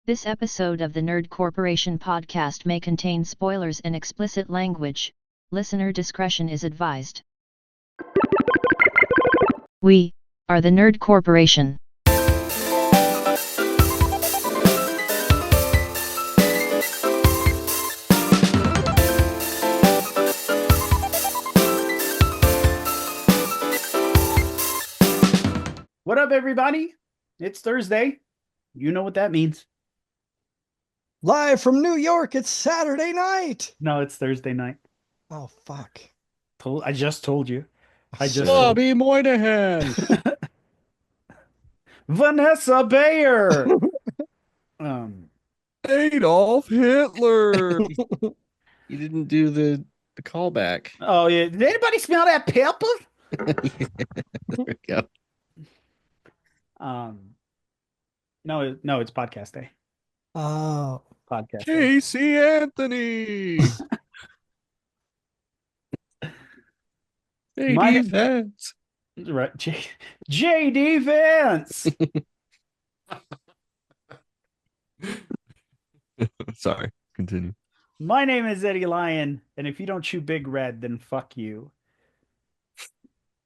This episode of the Nerd Corporation podcast may contain spoilers and explicit language. Listener discretion is advised. We are the Nerd Corporation. What up, everybody? It's Thursday. You know what that means. Live from New York, it's Saturday night. No, it's Thursday night. Oh, fuck. I just told you. I just Bobby Moynihan. Vanessa Bayer. Adolf Hitler. You didn't do the callback. Oh yeah. Did anybody smell that pepper? There we go. No, it's podcast day. Oh. Podcast day. Casey Anthony. My- JD Vance. Right. JD Vance. Sorry, continue. My name is Eddie Lyon, and if you don't chew Big Red, then fuck you.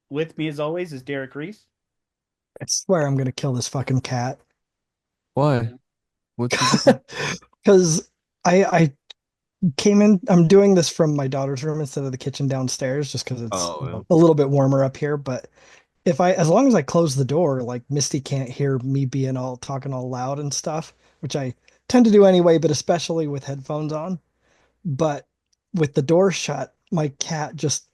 With me, as always, is Derek Reese. I swear I'm going to kill this fucking cat. Why? What's Because I came in, I'm doing this from my daughter's room instead of the kitchen downstairs just because it's a little bit warmer up here. But as long as I close the door, like Misty can't hear me being talking all loud and stuff, which I tend to do anyway, but especially with headphones on. But with the door shut, my cat just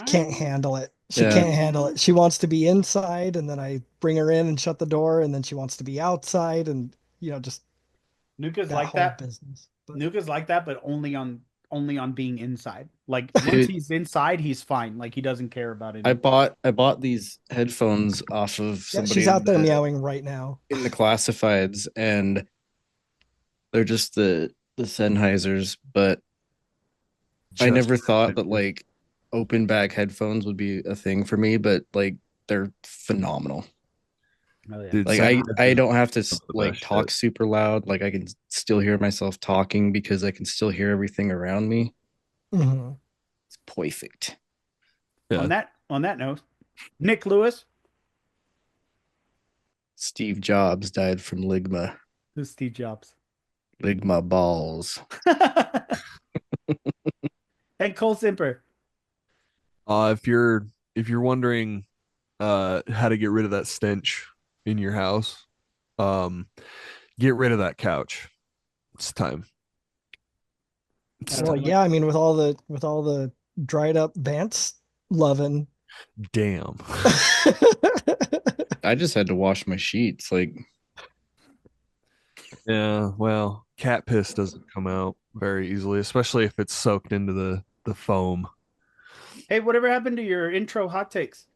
can't handle it. She can't handle it. She wants to be inside, and then I bring her in and shut the door, and then she wants to be outside, and just Nuka's that like whole that. business. But Nuka's like that, but only on being inside. Like once he's inside, he's fine. Like he doesn't care about it. I bought these headphones off of yeah, somebody she's out there meowing right now. in the classifieds, and they're just the Sennheisers, but I never thought that like open back headphones would be a thing for me, but like they're phenomenal. Oh, yeah. Dude, Like I don't have to like best talk super loud. Like I can still hear myself talking because I can still hear everything around me. Mhm. It's perfect. Yeah. On that note, Nick Lewis. Steve Jobs died from ligma. Who's Steve Jobs? Ligma balls. And Cole Simper. If you're wondering how to get rid of that stench in your house, get rid of that couch. It's time. Well, yeah, I mean, with all the dried up Vance loving. Damn. I just had to wash my sheets. Like Yeah, well, cat piss doesn't come out very easily, especially if it's soaked into the foam. Hey, whatever happened to your intro hot takes?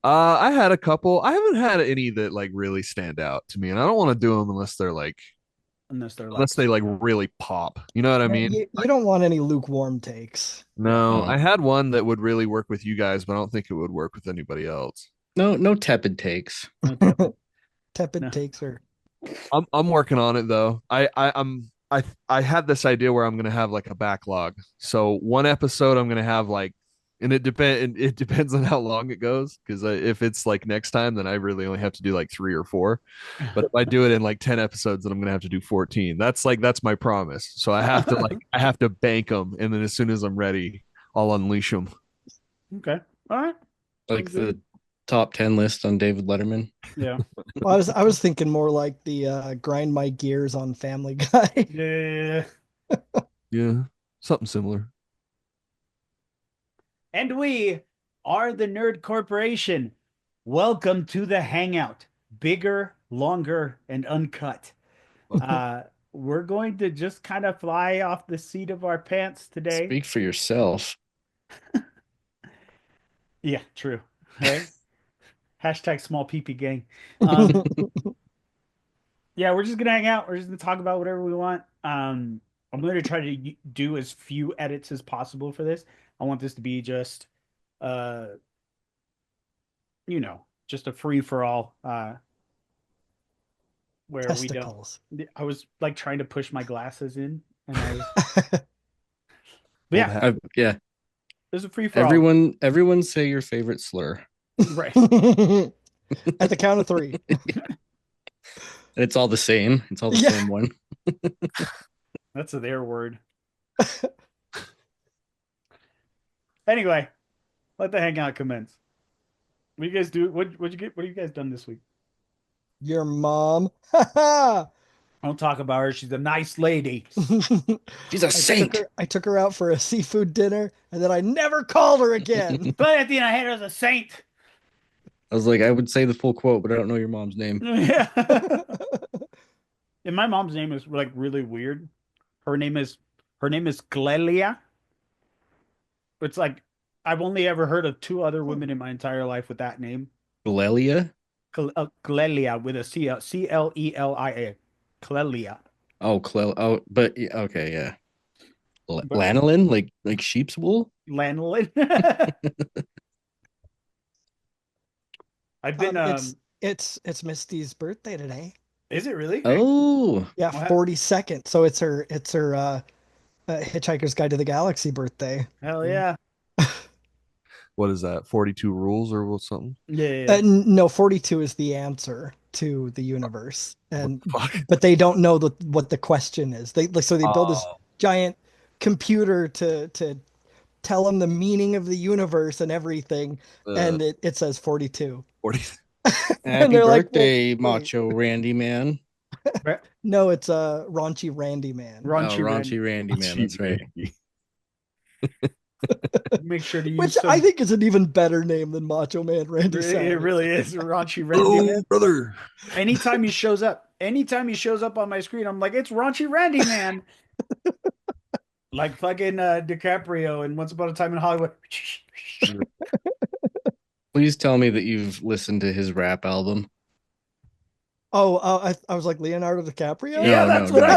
I had a couple. I haven't had any that like really stand out to me, and I don't want to do them unless they're like Unless they like really pop. You know what I mean? You don't want any lukewarm takes. No, Oh. I had one that would really work with you guys, but I don't think it would work with anybody else. no tepid takes. Tepid No. takes are. I'm working on it though. I had this idea where I'm gonna have like a backlog. So one episode I'm gonna have like, and it depends on how long it goes. Because if it's like next time, then I really only have to do like 3 or 4. But if I do it in like 10 episodes, then I'm gonna have to do 14. That's my promise. So I have to bank them, and then as soon as I'm ready, I'll unleash them. Okay. All right. Like the top 10 list on David Letterman. Yeah. Well, I was thinking more like the grind my gears on Family Guy. Yeah. Yeah, something similar. And we are the Nerd Corporation. Welcome to the Hangout. Bigger, longer, and uncut. We're going to just kind of fly off the seat of our pants today. Speak for yourself. Yeah, true. Right? Hashtag small PP gang. Yeah, we're just gonna hang out. We're just gonna talk about whatever we want. I'm going to try to do as few edits as possible for this. I want this to be just, just a free for all where we don't. Testicles. I was like trying to push my glasses in, and I was. But Old yeah, hat. Yeah. there's a free for all. Everyone say your favorite slur. Right. At the count of 3. And it's all the same. It's all the Yeah. same one. That's their word. Anyway, let the hangout commence. What do you guys do? What have you guys done this week? Your mom. Don't talk about her. She's a nice lady. She's a saint. I took her out for a seafood dinner, and then I never called her again. But at the end, I had her as a saint. I was like, I would say the full quote, but I don't know your mom's name. Yeah. And my mom's name is like really weird. Her name is Glelia. It's like I've only ever heard of 2 other women in my entire life with that name. Glelia? Clelia with a Clelia. Clelia. Oh, Oh, but okay, yeah. But- Lanolin, like sheep's wool. Lanolin. I've been it's Misty's birthday today. Is it really? Oh, Yeah, What? 42nd. So it's her Hitchhiker's Guide to the Galaxy birthday. Hell yeah. What is that? 42 rules or what something? Yeah. No, 42 is the answer to the universe. And Fuck. but they don't know what the question is. They build this giant computer to tell them the meaning of the universe and everything, and it says 42. 40. happy they're like, birthday, "Well, wait." Macho Randy Man. No, it's a raunchy Randy Man. Raunchy Randy Man. That's right. Make sure to use Which some... I think is an even better name than Macho Man Randy Savage. It really is. Raunchy Randy Hello, Man. brother. Anytime he shows up on my screen, I'm like, it's Raunchy Randy Man. Like fucking DiCaprio in Once Upon a Time in Hollywood. Please tell me that you've listened to his rap album. Oh, I was like Leonardo DiCaprio. Yeah, No, that's no, what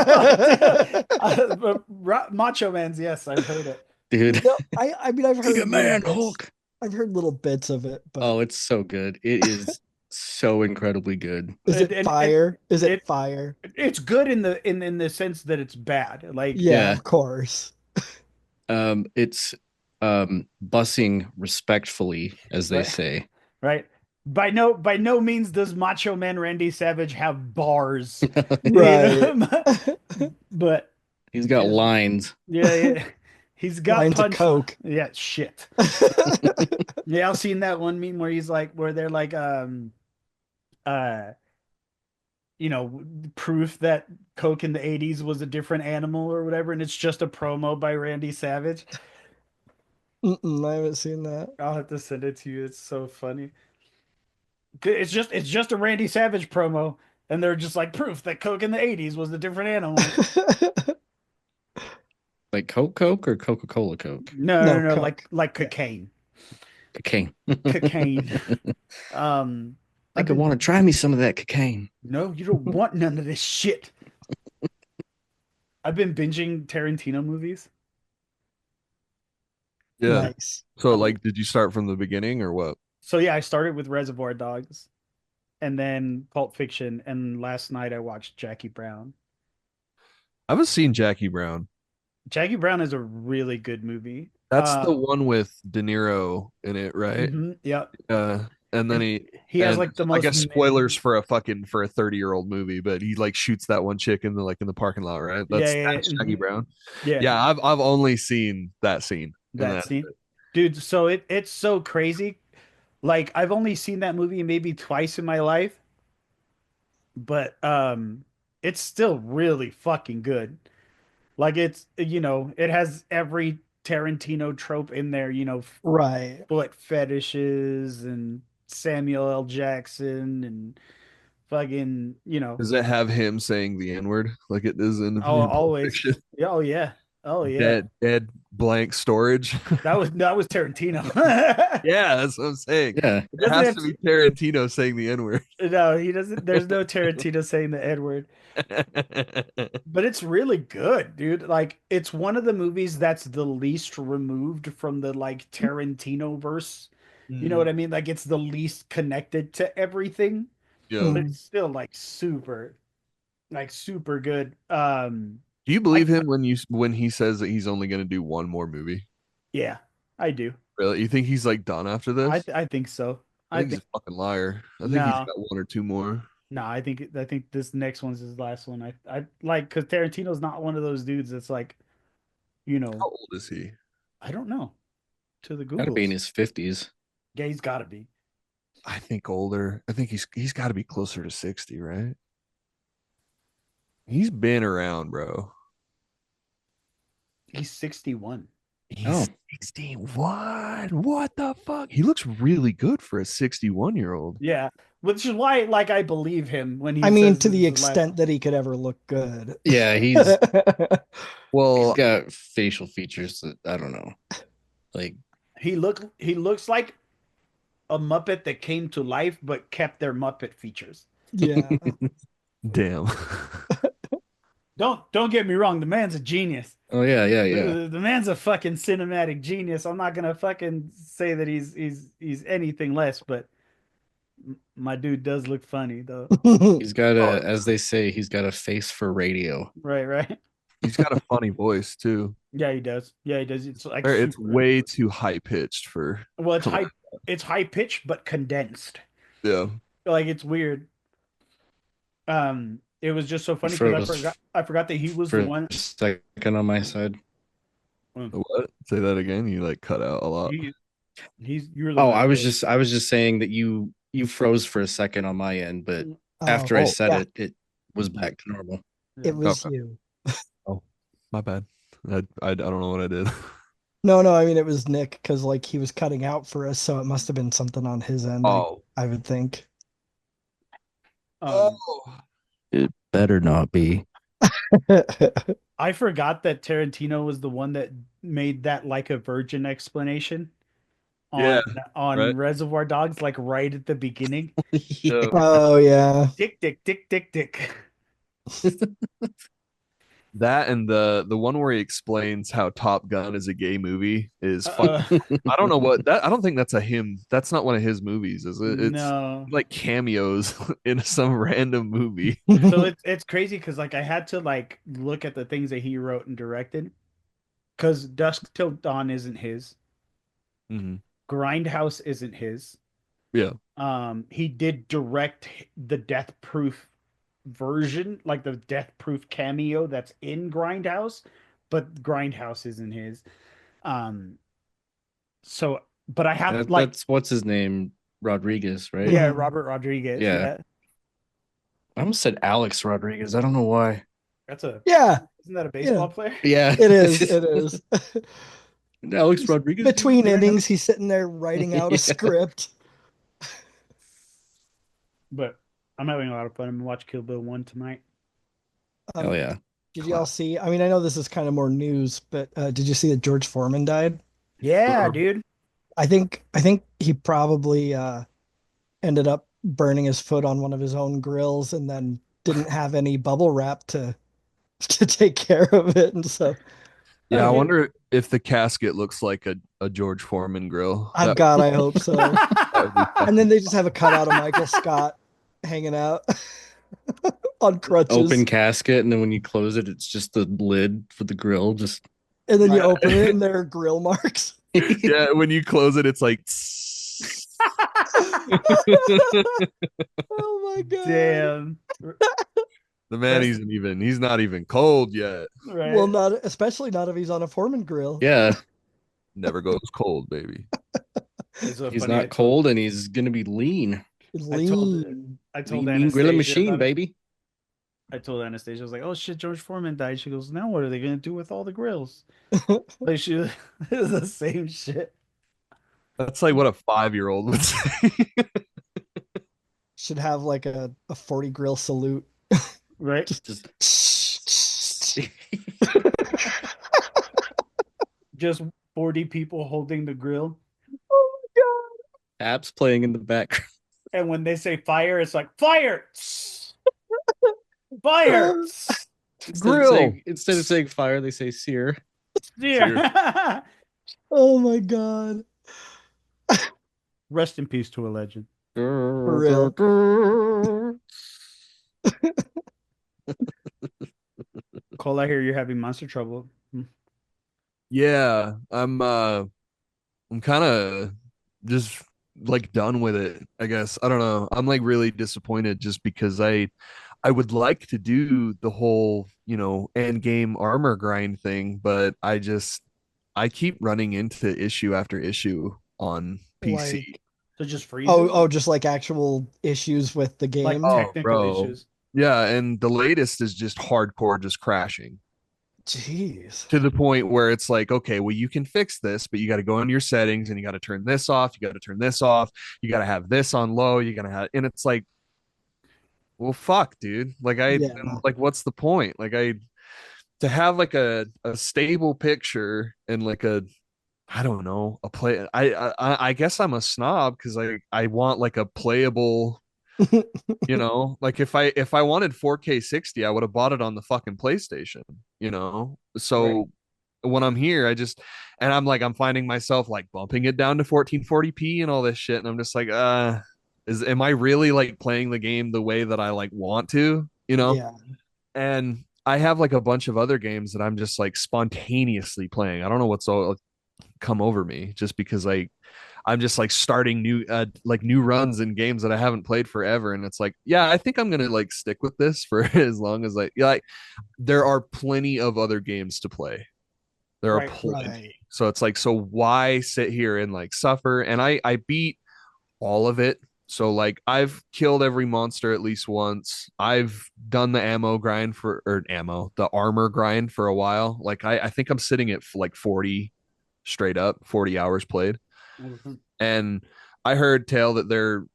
I thought. Macho Man's, yes, I've heard it. Dude. No, I mean I've heard Mega Man little bits. Hulk. I've heard little bits of it, but Oh, it's so good. It is so incredibly good. is it And fire? Is it fire? It's good in the sense that it's bad. Like Yeah, Yeah. of course. It's bussing respectfully, as they Right. say. Right. By no means does Macho Man Randy Savage have bars. Right. But He's got lines. yeah. He's got Lines of punch. coke. Yeah, shit. Yeah, I've seen that one meme where they're like proof that Coke in the 80s was a different animal or whatever, and it's just a promo by Randy Savage. I haven't seen that. I'll have to send it to you. It's so funny. It's just a Randy Savage promo, and they're just like proof that Coke in the 80s was a different animal. Like Coke or Coca-Cola Coke? No, Coke. like cocaine. Cocaine. Cocaine. I could want to try me some of that cocaine. No, you don't want none of this shit. I've been binging Tarantino movies. Yeah. Nice. So, like, did you start from the beginning or what? So yeah, I started with Reservoir Dogs, and then Pulp Fiction, and last night I watched Jackie Brown. I haven't seen Jackie Brown. Jackie Brown is a really good movie. That's the one with De Niro in it, right? Yeah. And then he has like the most. I guess spoilers for a 30-year-old movie, but he like shoots that one chick in the parking lot, right? That's Jackie Brown. Yeah. I've only seen that scene. That scene, dude. So it's so crazy. Like I've only seen that movie maybe twice in my life, but it's still really fucking good. Like it has every Tarantino trope in there, Right. foot fetishes and Samuel L. Jackson and fucking, Does it have him saying the N-word like it is in always. Fiction? Oh yeah. Dead blank storage. That was Tarantino. Yeah, that's what I'm saying. Yeah. It has to be Tarantino saying the N-word. No, he doesn't. There's no Tarantino saying the N-word. But it's really good, dude. Like it's one of the movies that's the least removed from the like Tarantino verse. You know what I mean? Like it's the least connected to everything. Yeah. But it's still like super, like super good. Do you believe him when he says that he's only going to do one more movie? Yeah, I do. Really? You think he's like done after this? I think so. I think he's a fucking liar. I think he's No, got one or two more. no. I think this next one's his last one. I like because Tarantino's not one of those dudes that's like, you know, How old is he? I don't know. To the Gotta be in Googles, his 50s. yeah, he's got to be. I think older. I think he's got to be closer to 60, right? He's been around, bro. He's 61. He's 61. What the fuck? He looks really good for a 61-year-old. Yeah, which is why like I believe him when he I mean, says to this the is his last. extent that he could ever look good. Yeah, he's Well, got facial features that I don't know. Like He looks like a Muppet that came to life but kept their Muppet features. Yeah. damn. Don't get me wrong, the man's a genius. oh yeah, yeah, yeah. The man's a fucking cinematic genius. I'm not gonna fucking say that he's anything less, but my dude does look funny though. He's got a, as they say, he's got a face for radio. Right, right. He's got a funny voice too. Yeah, he does. Yeah, he does. It's like It's super way too high pitched for. well, it's high pitched but condensed. Yeah. Like it's weird. It was just so funny because I forgot that he was For the one. a second on my side. What? Say that again. You like cut out a lot. You're the Oh, one I was that- just saying that you froze for a second on my end, but after I Oh, said yeah, it was back to normal. it was Okay. you. Oh, my bad. I don't know what I did. No, I mean it was Nick because like he was cutting out for us, so it must have been something on his end. Oh. I would think. Um, It better not be. I forgot that Tarantino was the one that made that like a virgin explanation Yeah, on right. Reservoir Dogs, like right at the beginning. Yeah. Oh yeah. Dick, dick, dick, dick, dick. That and the one where he explains how Top Gun is a gay movie is Uh, I don't know what that I don't think that's a him. That's not one of his movies, is it? It's no. like cameos in some random movie. So it's crazy because like I had to like look at the things that he wrote and directed because Dusk Till Dawn isn't his. Mhm. Grindhouse isn't his. Yeah. He did direct the Death Proof version, like the Death Proof cameo that's in Grindhouse, but Grindhouse isn't his. Um, so, but I have like, That's what's his name? Rodriguez, right? yeah, Robert Rodriguez. Yeah. Yeah, I almost said Alex Rodriguez. I don't know why. that's a Yeah, isn't that a baseball player? Yeah. it is. It is. Alex Rodriguez. Between innings, he's sitting there writing out Yeah. a script. But I'm having a lot of fun. I'm gonna watch Kill Bill 1 tonight. Oh yeah. Did y'all see? I mean, I know this is kind of more news, but did you see that George Foreman died? Yeah, Uh-uh. dude. I think he probably ended up burning his foot on one of his own grills and then didn't have any bubble wrap to take care of it, and so Yeah, I Okay. wonder if the casket looks like a George Foreman grill. I hope so. That would be And then they just have a cutout of Michael Scott hanging out on crutches. Open casket, and then when you close it, it's just the lid for the grill. Just And then you open it and there are grill marks. yeah, when you close it, it's like Oh my god. Damn. the man he's not even cold yet. Right. Well, not especially not if he's on a Foreman grill. yeah. Never goes cold, baby. It's so He's funny. not cold, and he's gonna be lean. Lean. I told Lean grilling Anastasia machine, about it. baby. I told Anastasia, I was like, "Oh shit, George Foreman died." She goes, "Now what are they gonna do with all the grills?" Like she it was the same shit, That's like what a 5-year-old would say. Should have like a 40 grill salute. right? Just Just 40 people holding the grill, apps playing in the background. and when they say fire, it's like fire, fire, Instead of saying fire, they say sear. yeah. Oh my god. Rest in peace to a legend. For real. Cole, I hear you're having monster trouble. Yeah, I'm kind of just like done with it, I guess. I don't know. I'm like really disappointed just because I would like to do the whole, end game armor grind thing, but I keep running into issue after issue on PC. Like, So just freezes? oh, just like actual issues with the Like game. Oh, technical bro. issues. Yeah, and the latest is just hardcore just crashing Jeez. to the point where it's like, okay, well, you can fix this, but you got to go into your settings and you got to turn this off, you got to turn this off, you got to have this on low, you got to have, and it's like, well, fuck, dude. Yeah. Like, what's the point? Like, to have like a stable picture and like I don't know, a play. I guess I'm a snob because I want like a playable. Like if I wanted 4K 60, I would have bought it on the fucking PlayStation. Right. So when I'm here, and I'm finding myself like bumping it down to 1440p and all this shit, and I'm just like, am I really like playing the game the way that I like want to? Yeah. And I have like a bunch of other games that I'm just like spontaneously playing. I don't know what's all come over me just because I'm just like starting new runs in games that I haven't played forever, and it's like, yeah, I think I'm gonna like stick with this for as long as like there are plenty of other games to play. There are Right. plenty. Right. So it's like, so why sit here and like suffer? And I beat all of it. So like I've killed every monster at least once. I've done the the armor grind for a while. Like I think I'm sitting at like 40 straight up, 40 hours played. Mhm. And I heard tell that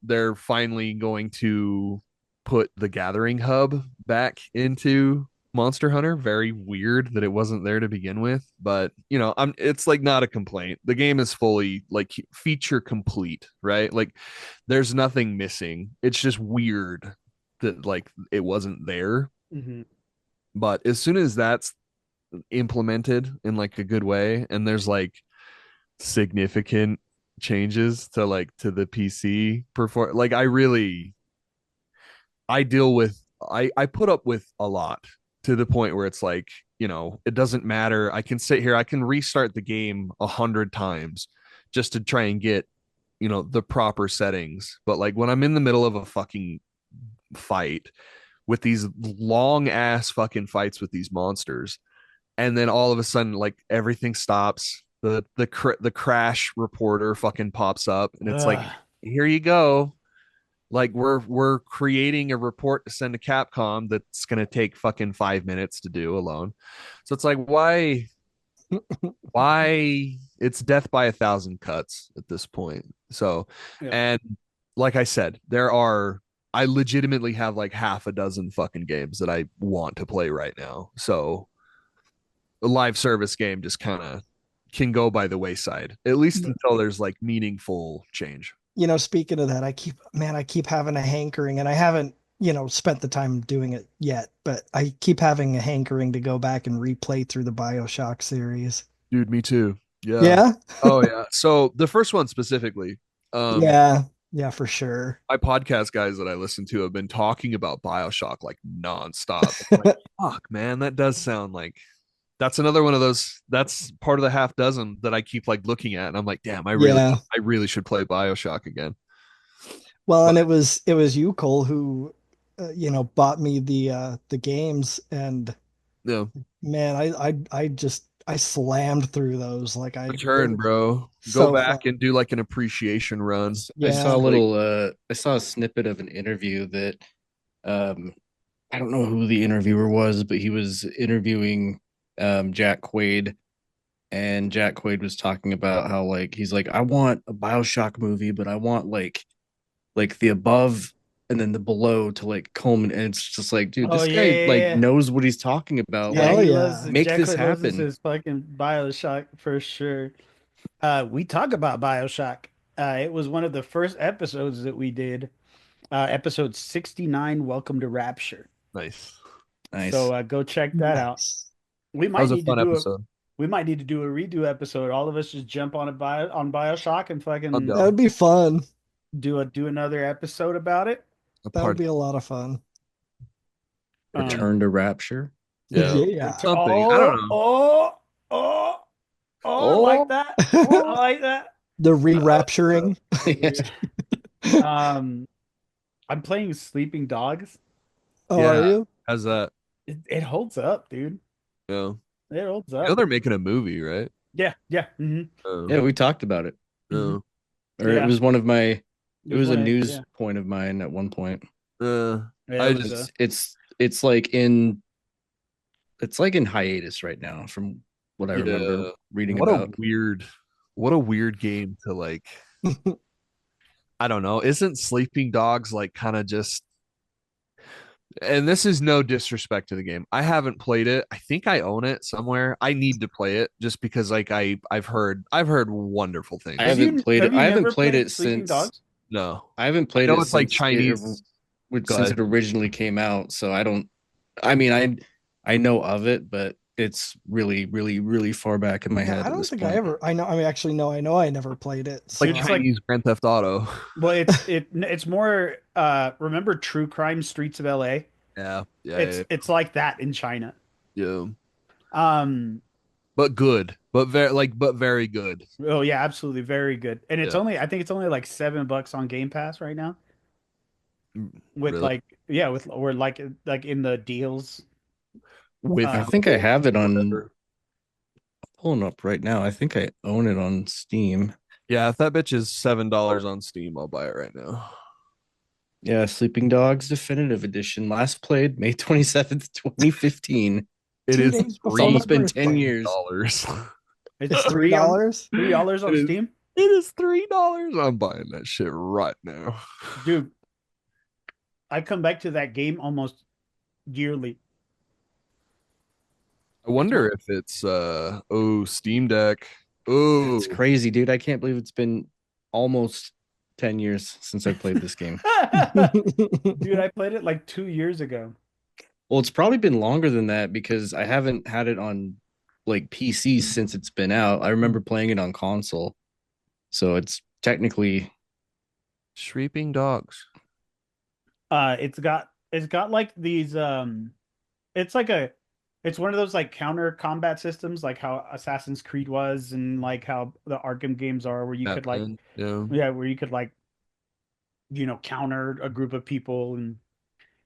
they're finally going to put the gathering hub back into Monster Hunter. Very weird that it wasn't there to begin with, but it's like not a complaint. The game is fully like feature complete, right? Like there's nothing missing. It's just weird that like it wasn't there. Mhm. But as soon as that's implemented in like a good way and there's like significant changes to the PC perform, like I deal with I put up with a lot to the point where it's like, it doesn't matter. I can sit here, I can restart the game 100 times just to try and get, the proper settings. But like when I'm in the middle of a fucking fight with these long ass fucking fights with these monsters, and then all of a sudden like everything stops, the crash reporter fucking pops up, and it's like, Ugh. here you go, like we're creating a report to send to Capcom that's going to take fucking 5 minutes to do alone. So it's like, why it's death by a thousand cuts at this point. So, Yeah. and like I said, I legitimately have like half a dozen fucking games that I want to play right now. So the live service game just kind of can go by the wayside, at least until there's like meaningful change. Speaking of that, I keep having a hankering, and I haven't, spent the time doing it yet, but I keep having a hankering to go back and replay through the BioShock series. Dude, me too. Yeah. Yeah. Oh yeah. So the first one specifically, um, Yeah. Yeah, for sure. my podcast guys that I listen to have been talking about BioShock like nonstop. It's like, fuck, man, that does sound like that's another one of those. That's part of the half dozen that I keep like looking at, and I'm like, damn, Yeah. I really should play BioShock again. Well, But and it was you, Cole, who bought me the games, and yeah, man, I slammed through those. Like they return, were bro. Go so back fun. and do like an appreciation run. I saw Yeah. a Like, little I saw a snippet of an interview that um I don't know who the interviewer was, but he was interviewing Jack Quaid, and Jack Quaid was talking about how like he's like, I want a BioShock movie, but I want like the above and then the below to like culminate. And it's just like, dude, Oh this yeah, guy yeah, like yeah. knows what he's talking about. Yeah, Hell Like, he loves yeah. make Jack this Quaid loves this happen. his fucking Bioshock for sure. We talk about Bioshock. It was one of the first episodes that we did. Episode 69, Welcome to Rapture. nice. So Nice. go check that out. Nice. We That might was a need to fun do a episode. we might need to do a redo episode. All of us just jump on on Bioshock and I'm fucking That down. would be fun. do another episode about it. A That would party. be a lot of fun. Return to Rapture. Yeah. something. I don't know. I like that. I like that. The re-rapturing. I'm playing Sleeping Dogs. Oh, are you? How's that? It holds up, dude. Yeah. It holds You know up. they're making a movie, right? Yeah, yeah. Yeah, we talked about it. No. Or it was one of my. It was a one of- news yeah. point of mine at one point. Yeah, I it was, just It's like in. It's like in hiatus right now, from what I remember reading about. What a weird game to like. I don't know. Isn't Sleeping Dogs like kind of just, and this is no disrespect to the game. I haven't played it. I think I own it somewhere. I need to play it just because like I've heard wonderful things. I haven't played it. Have you I haven't never played it Sleeping since. Dogs? No. I haven't played I know it it's like since Chinese. Go since ahead. it originally came out. So I don't. I mean, I know of it, but it's really, really, really far back in my head. I don't this think point. I ever. I know. I mean, actually, no. I know I never played it. It's like It's Chinese Grand Theft Auto. Well, it's more. Remember True Crime Streets of L.A.? Yeah. It's like that in China. Yeah. Um. But good. But very good. Oh yeah, absolutely, very good. And it's Yeah. only. I think it's only like $7 on Game Pass right now. With Really? like, yeah, with or like in the deals. With I think I have it on. Pulling up right now. I think I own it on Steam. Yeah, if that bitch is $7 on Steam, I'll buy it right now. Yeah, Sleeping Dogs Definitive Edition. Last played May 27th, 2015. It 2 is days before It's almost my been 10 birthday. years. It's $3. $3 on It is- Steam, It is $3. I'm buying that shit right now. dude. I come back to that game almost yearly. I wonder if it's Steam Deck. Oh, It's crazy, dude. I can't believe it's been almost 10 years since I played this game. Dude, I played it like 2 years ago. Well, it's probably been longer than that because I haven't had it on like PC since it's been out. I remember playing it on console. So it's technically Sleeping Dogs. It's got like these it's like it's one of those like counter combat systems like how Assassin's Creed was and like how the Arkham games are where you could like where you could like counter a group of people, and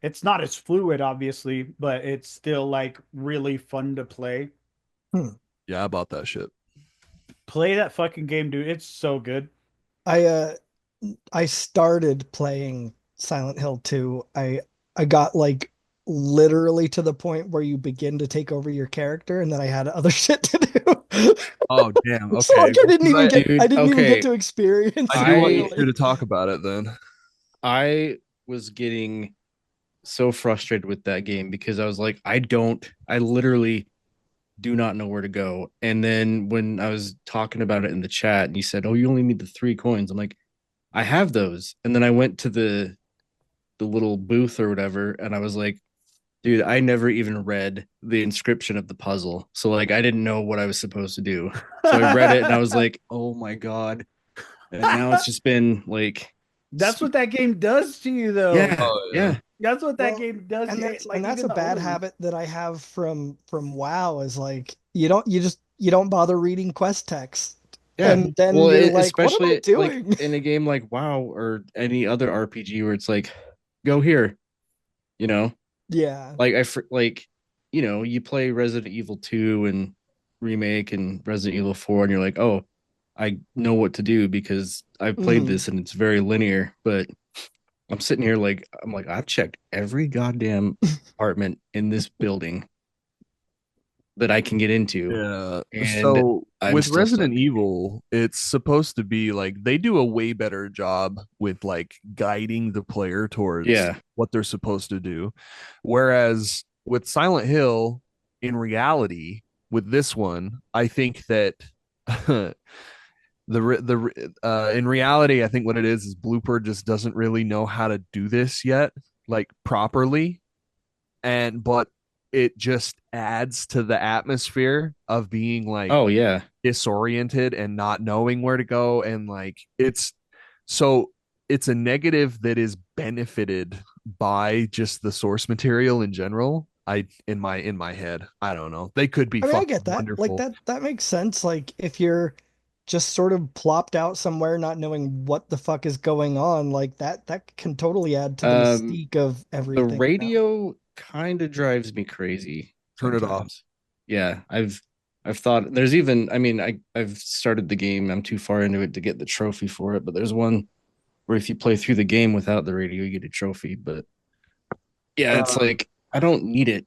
it's not as fluid obviously, but it's still like really fun to play. Yeah, I bought that shit. Play that fucking game, dude. It's so good. I started playing Silent Hill 2. I got like literally to the point where you begin to take over your character, and then I had other shit to do. Oh damn! Okay, So like, I didn't even okay. get to experience. I do want it, you really. to talk about it then. I was getting so frustrated with that game because I was like, I literally do not know where to go. And then when I was talking about it in the chat and you said, oh, you only need the 3 coins, I'm like, I have those. And then I went to the little booth or whatever, and I was like, dude, I never even read the inscription of the puzzle. So like I didn't know what I was supposed to do. So I read it and I was like, oh my God. And now it's just been like That's what that game does to you though. Yeah. Yeah. That's what that Well, game does and to you. that's Like, and that's a even the bad older ones. habit that I have from WoW is like you don't bother reading quest text. Yeah. And then well, you're like, what am especially I doing? like in a game like WoW or any other RPG where it's like, go here, you know, Yeah. like like, you play Resident Evil 2 and remake and Resident Evil 4, and you're like, oh, I know what to do because I've played this and it's very linear. But I'm sitting here like, I've checked every goddamn apartment in this building that I can get into. Yeah. And So I'm with still Resident stuck. Evil, it's supposed to be like they do a way better job with like guiding the player towards what they're supposed to do. Whereas with Silent Hill, in reality, with this one, I think that in reality, I think what it is Blooper just doesn't really know how to do this yet, like properly. But it just adds to the atmosphere of being like oh yeah disoriented and not knowing where to go, and like it's so it's a negative that is benefited by just the source material in general. In my head, I don't know. They could be I mean, I fucking get that. Like wonderful. that makes sense. Like if you're just sort of plopped out somewhere, not knowing what the fuck is going on, like that can totally add to the mystique of The everything. radio kind of drives me crazy Turn it off. sometimes. Yeah, I've thought there's even, I mean, I've started the game. I'm too far into it to get the trophy for it, but there's one where if you play through the game without the radio, you get a trophy. But yeah, it's like I don't need it.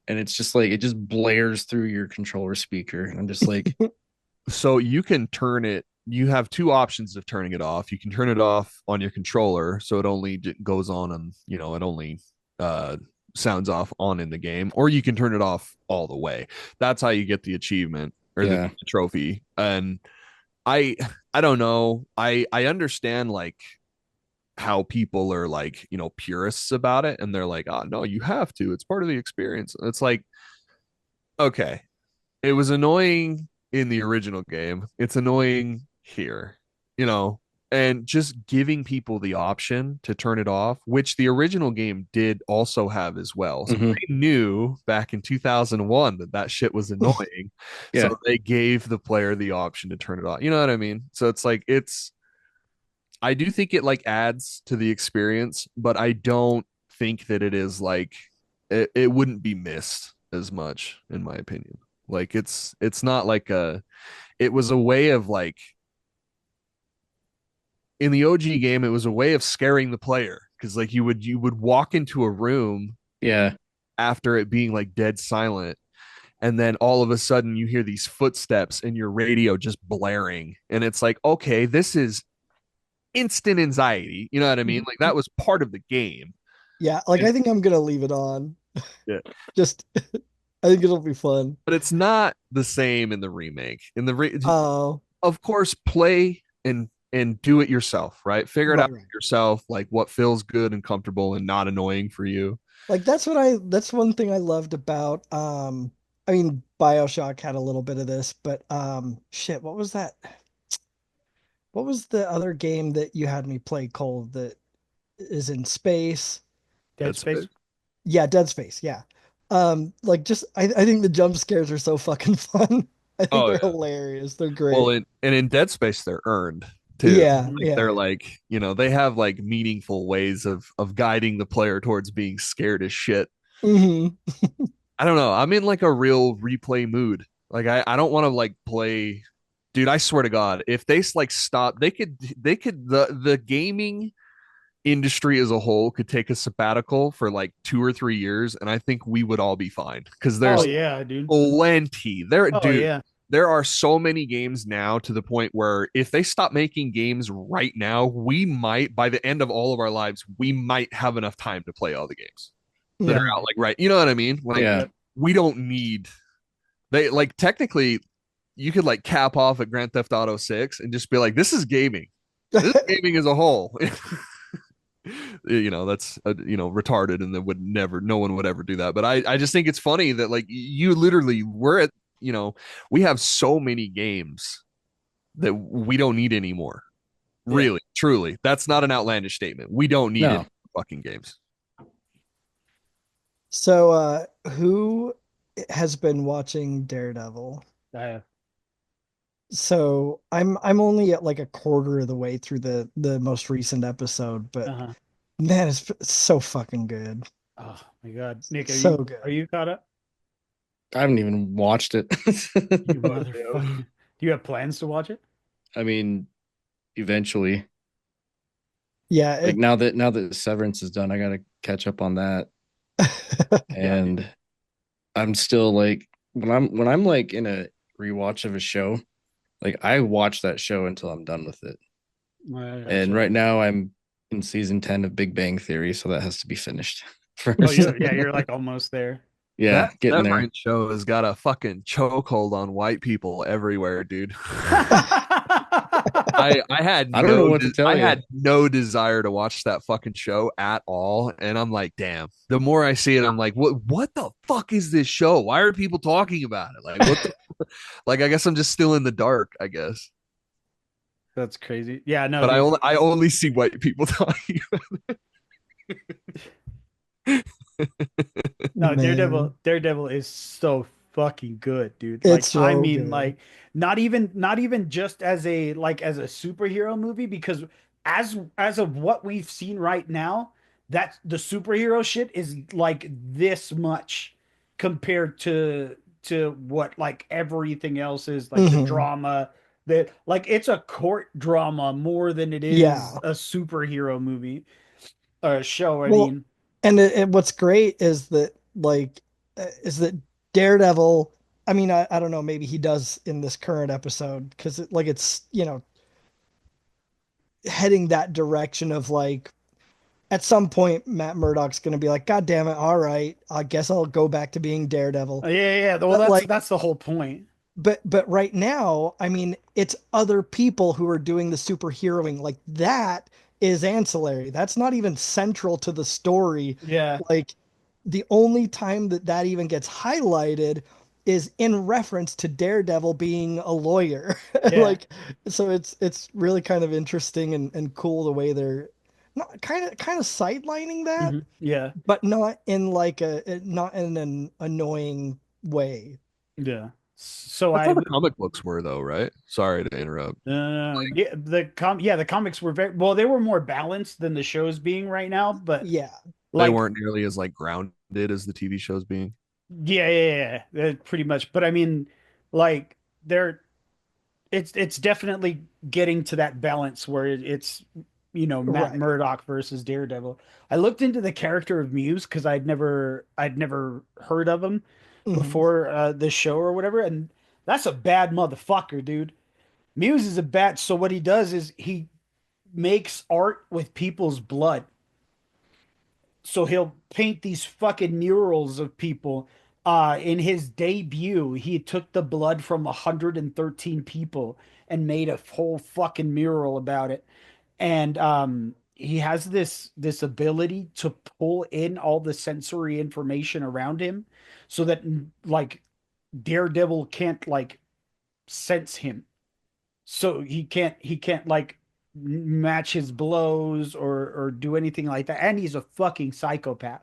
And it's just like it just blares through your controller speaker. And I'm just like, So you can turn it. You have two options of turning it off. You can turn it off on your controller, so it only goes on and it only uh, sounds off on in the game, or you can turn it off all the way. That's how you get the achievement or yeah, the trophy. And I I don't know. I understand like how people are like purists about it, and they're like, oh no, you have to. It's part of the experience. And it's like, okay, it was annoying in the original game. It's annoying here, you know, and just giving people the option to turn it off, which the original game did also have as well. So Mhm. they knew back in 2001 that that shit was annoying. Yeah. So they gave the player the option to turn it off. You know what I mean? So it's like, I do think it like adds to the experience, but I don't think that it is like, it wouldn't be missed as much, in my opinion. Like it's not like it was a way of like in the OG game, it was a way of scaring the player because like you would walk into a room Yeah. after it being like dead silent, and then all of a sudden you hear these footsteps and your radio just blaring, and it's like, okay, this is instant anxiety. You know what I mean? Like that was part of the game. Yeah, like And, I think I'm gonna leave it on. yeah. Just I think it'll be fun. But it's not the same in the remake. In the Oh, of course, play and do it yourself, right? Figure it out right. yourself, like what feels good and comfortable and not annoying for you. Like that's one thing I loved about I mean BioShock had a little bit of this, but shit, what was that? What was the other game that you had me play, Cole, that is in space? Dead That's Space. Yeah, Dead Space, yeah. Like just I think the jump scares are so fucking fun. I think Oh they're yeah. hilarious. They're Well, great. and in Dead Space, they're earned too. Yeah, Like yeah. they're like, they have like meaningful ways of guiding the player towards being scared as shit. Hmm. I don't know. I'm in like a real replay mood. Like I don't want to like play. Dude, I swear to God, if they like stop, they could the gaming industry as a whole could take a sabbatical for like 2 or 3 years, and I think we would all be fine because Oh there's yeah, dude. plenty there, Oh dude. yeah. There are so many games now to the point where if they stop making games right now, we might, by the end of all of our lives, we might have enough time to play all the games that are Yeah. out. Like, right. You know what I mean? Like, Yeah. we don't need, they like technically, you could like cap off at Grand Theft Auto 6 and just be like, this is gaming. This is gaming as a whole. That's retarded, and that would never, no one would ever do that. But I just think it's funny that like you literally we're at, we have so many games that we don't need anymore. Really, truly, that's not an outlandish statement. We don't need No. it fucking games. So who has been watching Daredevil? I have. So I'm only at like a quarter of the way through the most recent episode, but Uh-huh. man, it's so fucking good. Oh my God, Nick, So good. are you caught up? I haven't even watched it. You motherfucker. Do you have plans to watch it? I mean, eventually. Yeah, Like now that Severance is done, I gotta catch up on that. And I'm still like when I'm like in a rewatch of a show, like I watch that show until I'm done with it. And right now I'm in season 10 of Big Bang Theory, so that has to be finished first. Oh, you're like almost there. Yeah, that getting there. Severance show has got a fucking chokehold on white people everywhere, dude. I had I don't know what to tell I you. had no desire to watch that fucking show at all, and I'm like, damn. The more I see it, I'm like, what the fuck is this show? Why are people talking about it? Like, what? Like, I guess I'm just still in the dark. I guess. That's crazy. Yeah, no, But dude. I only see white people talking. No, Man, Daredevil is so fucking good, dude. Like, it's I so mean, good. like, not even just as a as a superhero movie, because as of what we've seen right now, that the superhero shit is like this much compared to what like everything else is, like the Hmm. drama that like it's a court drama more than it is Yeah. a superhero movie or show, I Well, mean. and what's great is that Daredevil. I mean, I don't know. Maybe he does in this current episode because it's heading that direction of like at some point Matt Murdock's going to be like, God damn it! All right, I guess I'll go back to being Daredevil. Yeah, well, But like that's the whole point. but right now, I mean, it's other people who are doing the superheroing. Like that is ancillary. That's not even central to the story. Yeah. Like the only time that that even gets highlighted is in reference to Daredevil being a lawyer. Yeah. Like so it's really kind of interesting and cool the way they're not kind of sidelining that, Yeah. but not in like not in an annoying way. Yeah. So That's how the comic books were, though, right? Sorry to interrupt. yeah, the comics were very well, they were more balanced than the show's being right now, but Yeah. They like weren't nearly as like grounded as the TV shows being. pretty much. But I mean, like they're it's definitely getting to that balance where it's Matt Right. Murdock versus Daredevil. I looked into the character of Muse because I'd never heard of him Hmm. before this show or whatever, and that's a bad motherfucker, dude. Muse is a bad. So what he does is he makes art with people's blood. So he'll paint these fucking murals of people. In his debut, he took the blood from 113 people and made a whole fucking mural about it. And he has this ability to pull in all the sensory information around him so that like Daredevil can't like sense him. So he can't like match his blows or do anything like that. And he's a fucking psychopath.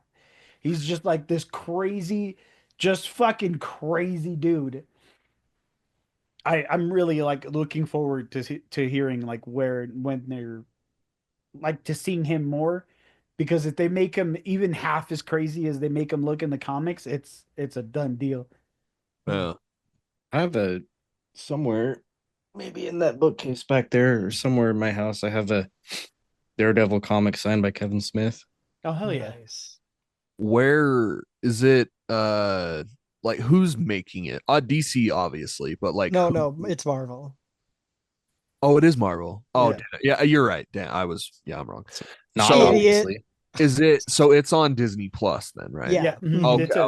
He's just like this crazy, just fucking crazy dude. I'm really like looking forward to hearing like where when they're like to seeing him more, because if they make him even half as crazy as they make him look in the comics, it's a done deal. Yeah. I have a somewhere, maybe in that bookcase back there or somewhere in my house. I have a Daredevil comic signed by Kevin Smith. Oh hell yeah. Nice. Where is it? Like who's making it? DC, obviously, but like No, who? no, it's Marvel. Oh, it is Marvel. Oh, Yeah. damn it. Yeah, you're right. Damn, I'm wrong. Not So Idiot. obviously. is it? So it's on Disney Plus then, right? Yeah. Yeah, Mhm. it's Okay. a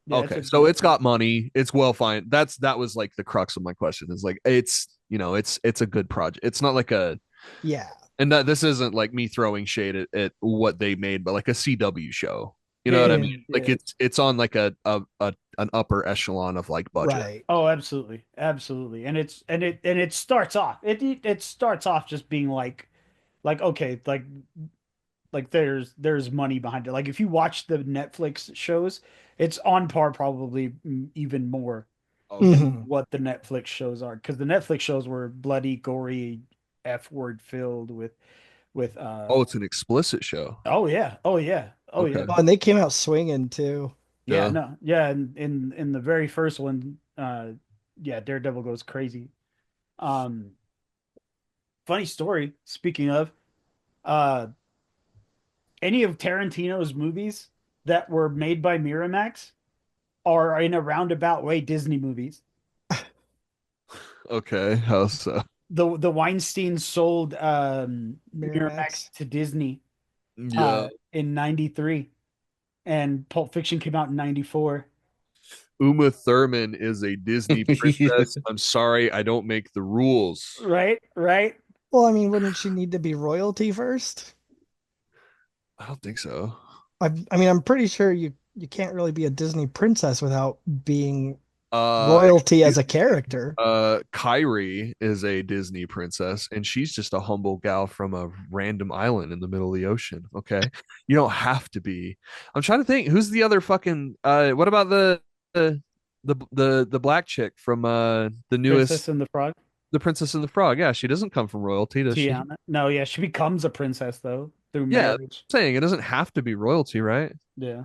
yeah, it's Okay, a so it's got money. It's well fine. That was like the crux of my question. Is like it's a good project. It's not like a Yeah. and that this isn't like me throwing shade at what they made, but like a CW show. You know what I mean? Mhm. Like yeah. it's on like a an upper echelon of like budget. Right. Oh, absolutely, absolutely. And it starts off. It starts off just being like okay, like there's money behind it. Like if you watch the Netflix shows, it's on par probably even more Okay. than Hmm. what the Netflix shows are, because the Netflix shows were bloody, gory, F word filled with Oh, it's an explicit show. oh yeah, oh yeah, oh yeah. Okay. Oh, and they came out swinging too. Yeah, Yeah. no, yeah, in the very first one, yeah, Daredevil goes crazy. Um, funny story. Speaking of, uh, any of Tarantino's movies that were made by Miramax are in a roundabout way Disney movies. Okay. How so? The Weinstein sold Miramax Miramax. to Disney Yeah. in '93, and Pulp Fiction came out in '94. Uma Thurman is a Disney princess. I'm sorry, I don't make the rules. Right, right. Well, I mean, wouldn't she need to be royalty first? I don't think so. I mean, I'm pretty sure you can't really be a Disney princess without being Royalty as a character. Kyrie is a Disney princess, and she's just a humble gal from a random island in the middle of the ocean. Okay, you don't have to be. I'm trying to think. Who's the other fucking? What about the black chick from the newest Princess and the Frog. The Princess and the Frog? Yeah, she doesn't come from royalty, does she? Tiana. No, yeah, she becomes a princess though through Yeah, marriage. I'm saying it doesn't have to be royalty, right? Yeah.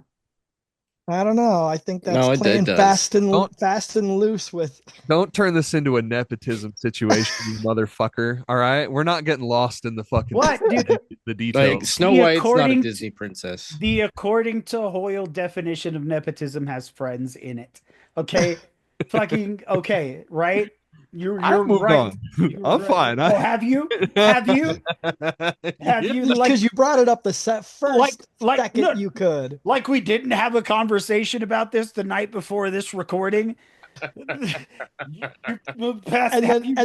I don't know. I think that's No, it playing does. fast and Don't- loose with. Don't turn this into a nepotism situation, you motherfucker. All right, we're not getting lost in the fucking What, dude? the details. Like Snow See, White's not a according to- Disney princess. The according to Hoyle definition of nepotism has friends in it. Okay, fucking okay, right? You're I moved right. on. You're I'm right. fine. Oh, have you? Have you? Have you? Like, Because you brought it up the first second no, you could. like we didn't have a conversation about this the night before this recording. And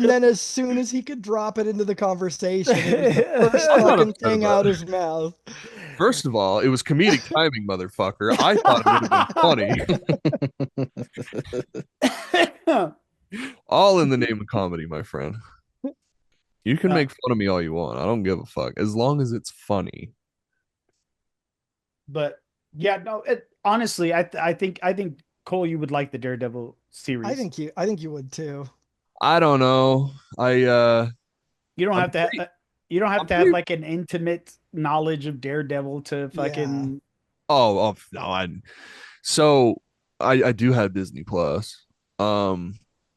then as soon as he could drop it into the conversation, it was the first I'm not fucking upset thing about out it. his mouth. First of all, it was comedic timing, motherfucker. I thought it would have been funny. All in the name of comedy, my friend. You can make fun of me all you want. I don't give a fuck. As long as it's funny. But yeah, no, honestly, I think Cole, you would like the Daredevil series. I think you would too. I don't know. You don't I'm have to pretty- you don't have I'm to have pretty- like an intimate knowledge of Daredevil to fucking Oh no, so I do have Disney Plus.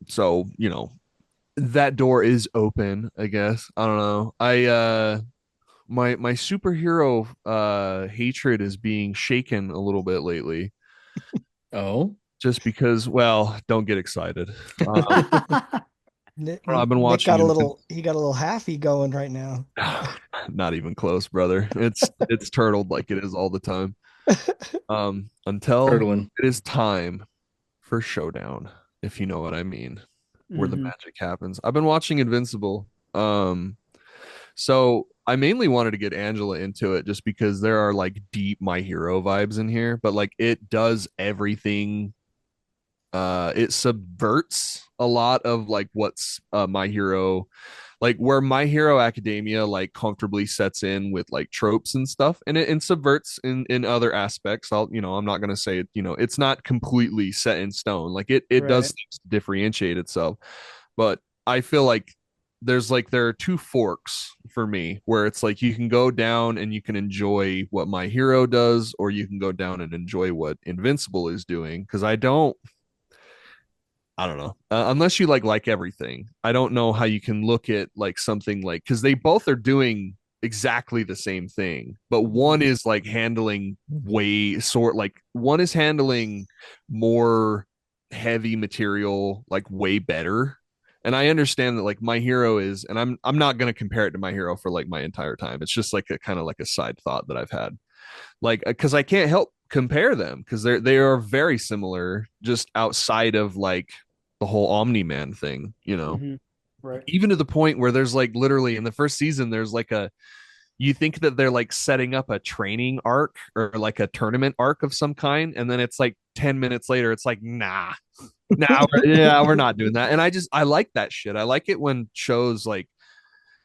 So that door is open, I guess. I don't know. My superhero hatred is being shaken a little bit lately. Oh, Just because, well, don't get excited. Nick I've been watching got a it. little. He got a little halfy going right now. Not even close, brother. It's turtled like it is all the time. Until Turtling. it is time for showdown, if you know what I mean, where the Mhm. magic happens. I've been watching Invincible. So I mainly wanted to get Angela into it just because there are like deep My Hero vibes in here, but like it does everything. It subverts a lot of like what's My Hero, like where My Hero Academia like comfortably sets in with like tropes and stuff, and it subverts in other aspects. I'm not gonna say it, it's not completely set in stone. Like it does Right. things to differentiate itself, but I feel like there are two forks for me where it's like you can go down and you can enjoy what My Hero does, or you can go down and enjoy what Invincible is doing. Because I don't know. Unless you like everything, I don't know how you can look at like something like, because they both are doing exactly the same thing, but one is like handling one is handling more heavy material like way better. And I understand that like My Hero is, and I'm not gonna compare it to My Hero for like my entire time. It's just like a kind of like a side thought that I've had, like because I can't help compare them because they are very similar, just outside of like the whole Omni-Man thing, Mhm. Right. even to the point where there's like literally in the first season, there's like you think that they're like setting up a training arc or like a tournament arc of some kind, and then it's like 10 minutes later, it's like, nah, we're not doing that. And I like that shit. I like it when shows like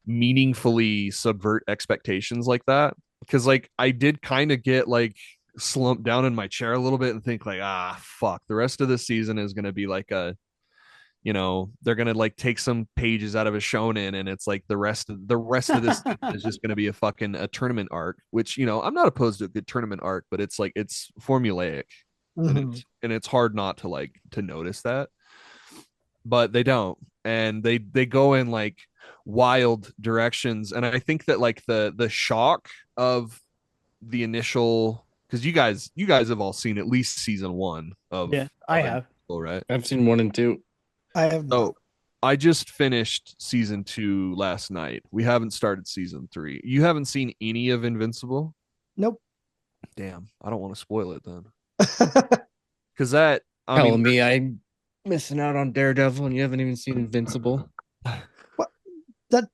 meaningfully subvert expectations like that, because like I did kind of get like slumped down in my chair a little bit and think like, fuck, the rest of the season is going to be like they're gonna like take some pages out of a shonen, and it's like the rest of this is just gonna be a tournament arc, which I'm not opposed to a good tournament arc, but it's like it's formulaic, and it's hard not to like to notice that. But they don't, and they go in like wild directions, and I think that like the shock of the initial, because you guys have all seen at least season 1 of I have. right? I've seen 1 and 2. I have. So I just finished season 2 last night. We haven't started season 3. You haven't seen any of Invincible? Nope. Damn, I don't want to spoil it then. Because Telling me I'm missing out on Daredevil and you haven't even seen Invincible. That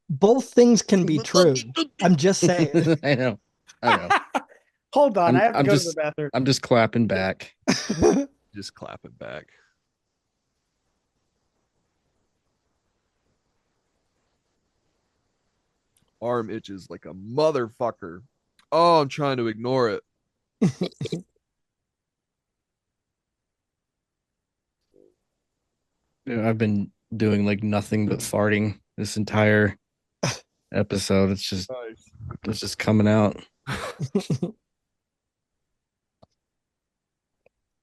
both things can be true. I'm just saying. I know. Hold on, I have to go to just- the bathroom. I'm just clapping back. Just clap it back. Arm itches like a motherfucker. Oh, I'm trying to ignore it. I've been doing like nothing but farting this entire episode. It's just coming out.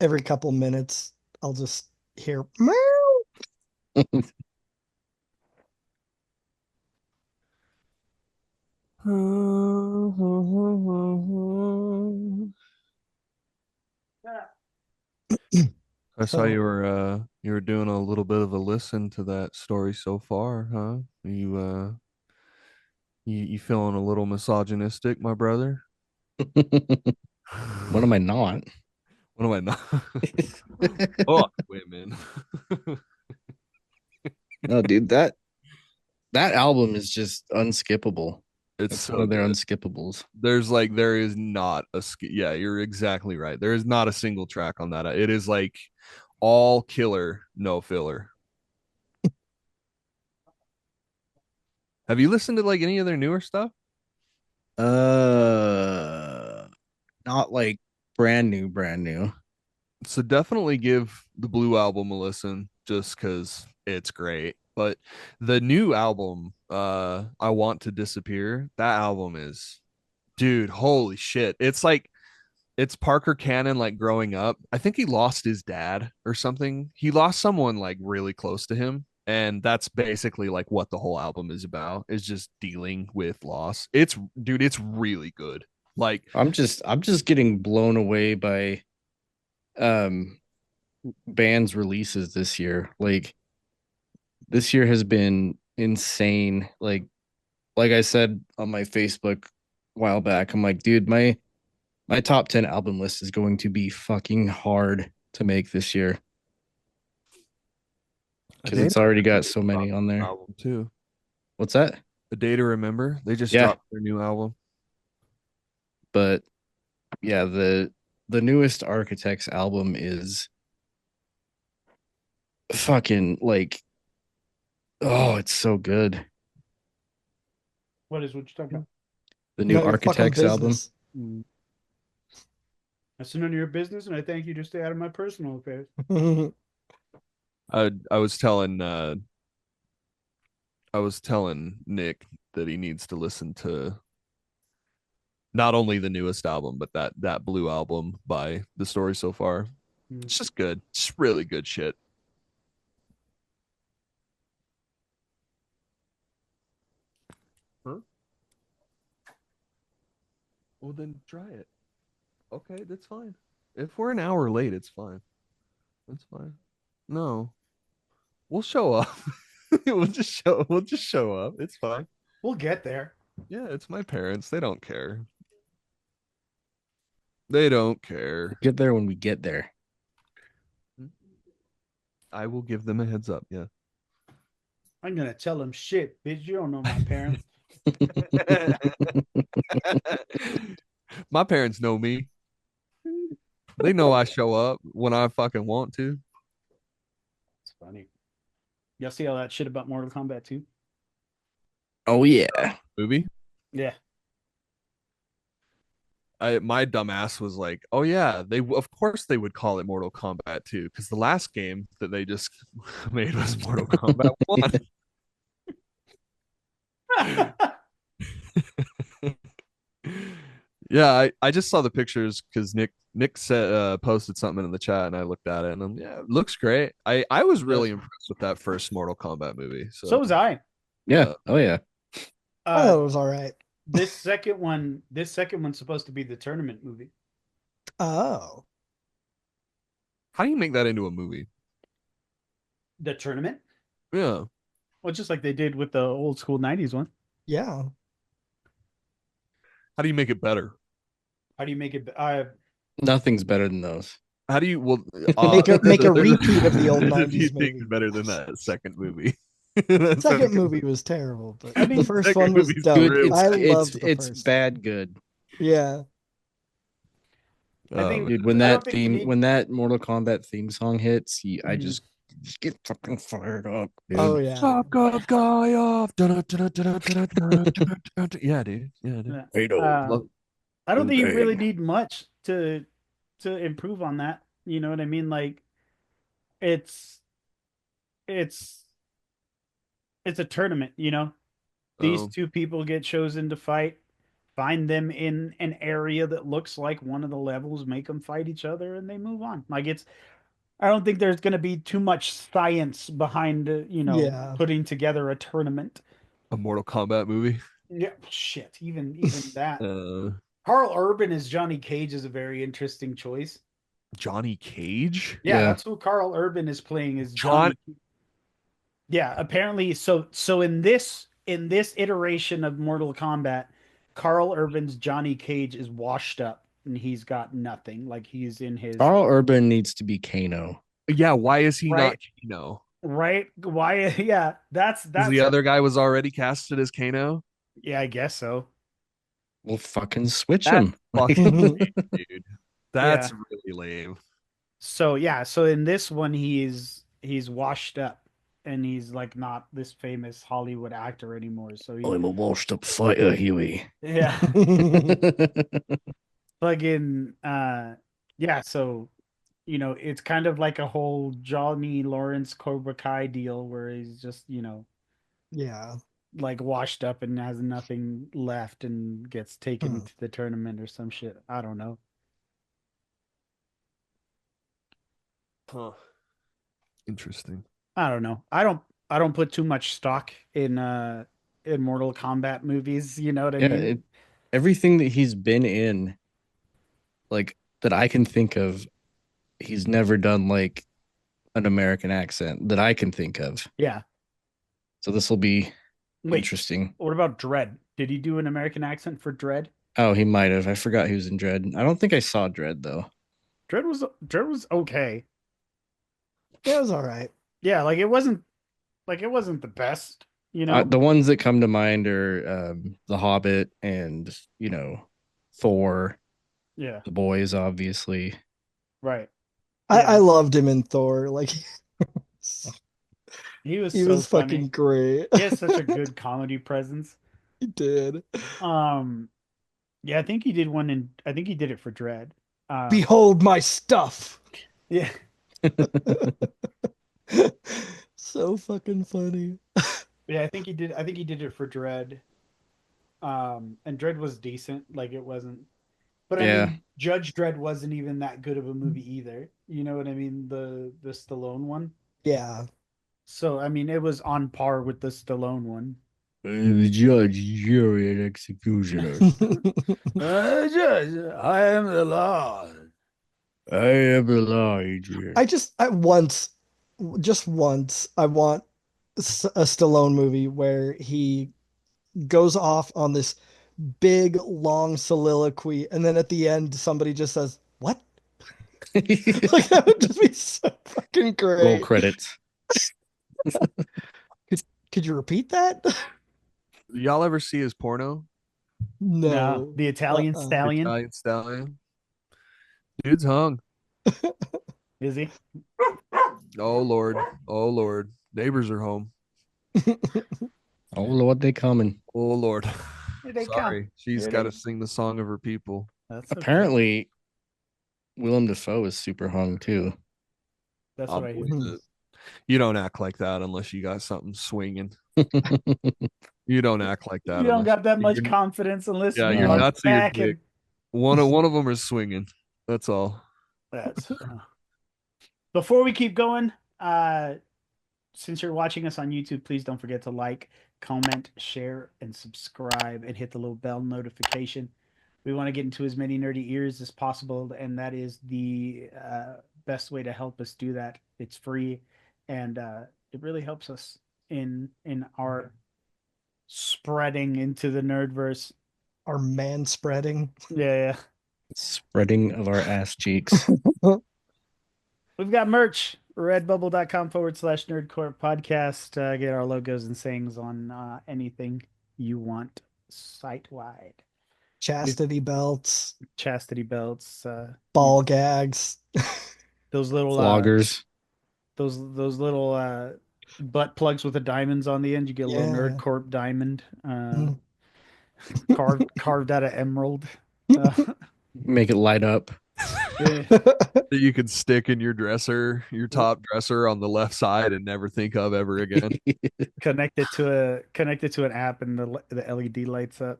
Every couple minutes, I'll just hear meow. I saw you were doing a little bit of a listen to that story so far, huh? You feeling a little misogynistic, my brother? What am I not? What am I not? Fuck women. No, dude, that album is just unskippable. It's It's so one of their good. unskippables. There is not yeah, you're exactly right. There is not a single track on that. It is like all killer, no filler. Have you listened to like any of their newer stuff? Not like brand new. So definitely give the Blue album a listen just because it's great. But the new album, I Want to Disappear, that album is, dude, holy shit. It's Parker Cannon like growing up. I think he lost his dad or something. He lost someone like really close to him. And that's basically like what the whole album is about, is just dealing with loss. It's really good. Like I'm just getting blown away by um bands releases this year. Like this year has been insane. Like I said on my Facebook a while back, I'm like, dude, my top 10 album list is going to be fucking hard to make this year because it's already got so many on there. album too. What's that? A Day to Remember. They just Yeah. dropped their new album. But yeah, the newest Architects album is fucking like, oh, it's so good. What you're talking about? The new None of your fucking Architects album. business. That's none of your business, and I thank you to stay out of my personal affairs. I was telling Nick that he needs to listen to not only the newest album, but that Blue album by The Story So Far. It's just good. It's really good shit. Huh? Well, then try it. Okay, that's fine. If we're an hour late, it's fine. That's fine. No, we'll show up. We'll just show up. It's fine. We'll get there. Yeah, it's my parents. They don't care. They don't care. Get there when we get there. I will give them a heads up. Yeah. I'm gonna tell them shit, bitch. You don't know my parents. My parents know me. They know I show up when I fucking want to. It's funny. Y'all see all that shit about Mortal Kombat 2? Oh yeah. Movie? Yeah. My dumbass was like, "Oh yeah, of course they would call it Mortal Kombat 2 because the last game that they just made was Mortal Kombat 1." Yeah, I just saw the pictures because Nick said posted something in the chat and I looked at it and yeah, it looks great. I was really impressed with that first Mortal Kombat movie. So was I. Yeah. Oh yeah. I thought it was all right. This second one's supposed to be the tournament movie. Oh. How do you make that into a movie? The tournament? Yeah. Well, just like they did with the old school 90s one. Yeah. How do you make it better? How do you make it? Nothing's better than those. How do you make a repeat of the old 90s movie movie? better than that second movie? Second movie was terrible, but I mean, the first one was movie's dope. good. I loved the It's first. bad good. Yeah. I think, Dude, when I that don't think you theme, need. when that Mortal Kombat theme song hits, I Mhm. just get fucking fired up, dude. Oh yeah. Top got guy off. Yeah, dude. Yeah, dude. Yeah. Love, I don't think you really Bang. need much to improve on that. You know what I mean? Like it's it's it's a tournament, you know. These oh, two people get chosen to fight. Find them in an area that looks like one of the levels, make them fight each other, and they move on. Like it's, I don't think there's going to be too much science behind, Yeah. putting together a tournament. a Mortal Kombat movie. Yeah, shit. Even that. Uh, Carl Urban as Johnny Cage is a very interesting choice. Johnny Cage. Yeah, Yeah. that's who Carl Urban is playing is John. Johnny. Yeah, apparently so in this iteration of Mortal Kombat, Carl Urban's Johnny Cage is washed up and he's got nothing. Like he's in his Carl Urban needs to be Kano. Yeah, why is he not right Kano? right why yeah, that's Because the that's other guy was already casted as Kano. yeah, I guess so. We'll fucking switch That's him. fucking lame, dude. Yeah. That's really lame. So yeah, so in this one he's washed up and he's like not this famous Hollywood actor anymore. So he I'm a washed up fighter, Huey. yeah, fucking yeah, so it's kind of like a whole Johnny Lawrence Cobra Kai deal where he's just, Yeah. like washed up and has nothing left and gets taken Hmm. to the tournament or some shit. I don't know. Huh. Interesting. I don't know. I don't put too much stock in Mortal Kombat movies, you know what I Yeah, mean? everything that he's been in, like that I can think of, he's never done like an American accent that I can think of. Yeah. So this will be Wait, interesting. what about Dread? Did he do an American accent for Dread? Oh, he might have. I forgot he was in Dread. I don't think I saw Dread though. Dread was okay. Yeah, it was all right. Yeah, like it wasn't the best, you know? The ones that come to mind are The Hobbit and Thor, Yeah, The Boys, obviously. right. I Yeah. loved him in Thor. Like He was he so was fucking funny. great. He has such a good comedy presence. He did. Um, yeah, I think he did it for Dread. Behold my stuff. Yeah, So fucking funny. yeah, I think he did it for Dread. And Dread was decent. Like it wasn't, but I Yeah. mean, Judge Dredd wasn't even that good of a movie either. You know what I mean? The Stallone one. Yeah. So I mean, it was on par with the Stallone one. The judge, jury, and executioner. Judge, I am the law. I am the law, Adrian. Just once, I want a Stallone movie where he goes off on this big long soliloquy, and then at the end, somebody just says, "What?" Like that would just be so fucking Roll great. credits. Could you repeat that? Y'all ever see his porno? No, No. the Italian stallion. Italian stallion. Dude's hung. Is he? Oh Lord. Oh Lord. Neighbors are home. Oh Lord, they coming. Oh Lord. Here they come. Sorry. She's Here got they- to sing the song of her people. That's okay. Apparently, Willem Dafoe is super hung too. That's I'll what I hear. believe it. You don't act like that unless you got something swinging. You don't act like that. You don't unless got that much you're- confidence unless Yeah, you your are nuts or your back dick. and One of them is swinging. That's all. that's. Before we keep going, since you're watching us on YouTube, please don't forget to like, comment, share, and subscribe, and hit the little bell notification. We want to get into as many nerdy ears as possible, and that is the best way to help us do that. It's free, and it really helps us in our spreading into the nerdverse. Our man spreading. Yeah, Spreading of our ass cheeks. we've got merch. Redbubble.com/nerdcore podcast. Get our logos and sayings on anything you want site wide. chastity belts, ball gags, those little Vloggers. those little butt plugs with the diamonds on the end. You get a little Nerd Corp diamond carved out of emerald. Make it light up. Yeah. That you can stick in your dresser, your top dresser on the left side, and never think of ever again. Connect it to an app, and the LED lights up.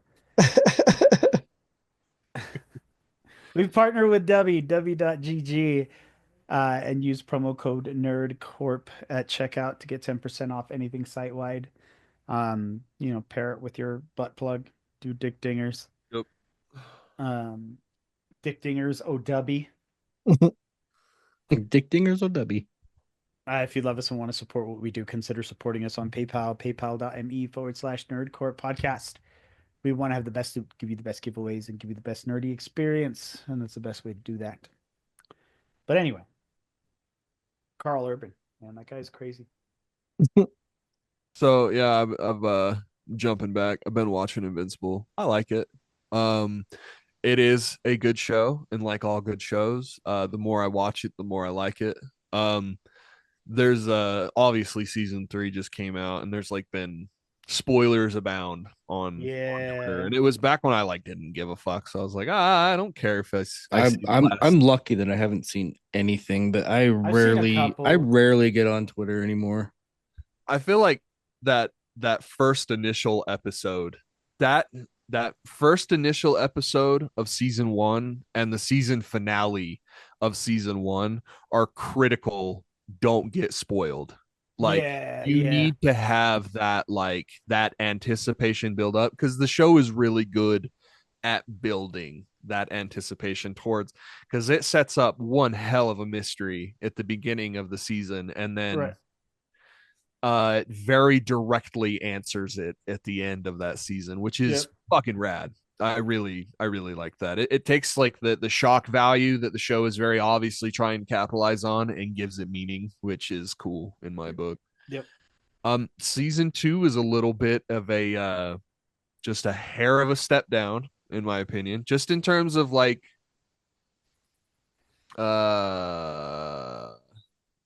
We partner with w.gg and use promo code NerdCorp at checkout to get 10% off anything site wide. Pair it with your butt plug. Do dick dingers. Yep. Dick dingers OW. Dick dingers or Debbie. If you love us and want to support what we do, consider supporting us on PayPal, paypal.me/nerdcore podcast. We want to have the best to give you the best giveaways and give you the best nerdy experience, and that's the best way to do that. But anyway, Carl Urban, man, that guy's crazy. So yeah, I've jumping back. I've been watching Invincible. I like it. It is a good show, and like all good shows, the more I watch it, the more I like it. There's obviously season 3 just came out, and there's like been spoilers abound on Twitter, and it was back when I like didn't give a fuck, so I was like, I don't care if I'm lucky that I haven't seen anything, but I rarely get on Twitter anymore. I feel like that first initial episode, that first initial episode of season 1 and the season finale of season 1 are critical. Don't get spoiled. Like you need to have that anticipation build up, because the show is really good at building that anticipation towards, because it sets up one hell of a mystery at the beginning of the season, and then very directly answers it at the end of that season, which is fucking rad. I really like that. It takes like the shock value that the show is very obviously trying to capitalize on and gives it meaning, which is cool in my book. Yep. Season 2 is a little bit of a just a hair of a step down, in my opinion, just in terms of like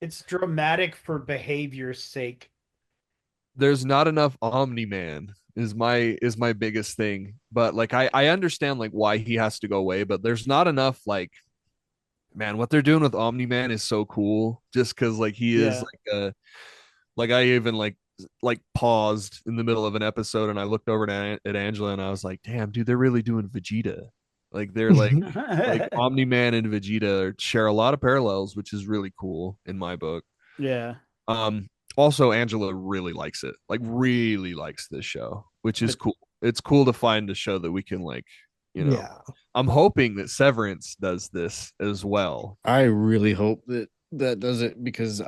it's dramatic for behavior's sake. There's not enough Omni-Man is my biggest thing, but like I understand like why he has to go away, but there's not enough. Like, man, what they're doing with Omni-Man is so cool, just because like he is like I even like paused in the middle of an episode and I looked over at Angela and I was like, damn, dude, they're really doing Vegeta. Like they're like Omni-Man and Vegeta share a lot of parallels, which is really cool in my book. Yeah. Also, Angela really likes it, like really likes this show, which is cool. It's cool to find a show that we can like, I'm hoping that Severance does this as well. I really hope that does it, because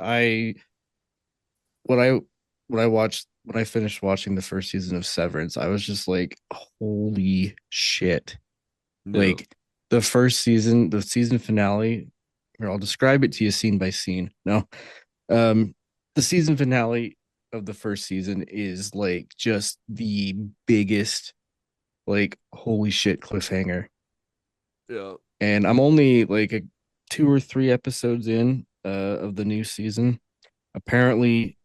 when I finished watching the first season of Severance, I was just like, holy shit. No. Like the first season, the season finale, here, I'll describe it to you scene by scene. No. The season finale of the first season is like just the biggest, like, holy shit cliffhanger. Yeah. And I'm only like 2 or 3 episodes in of the new season. Apparently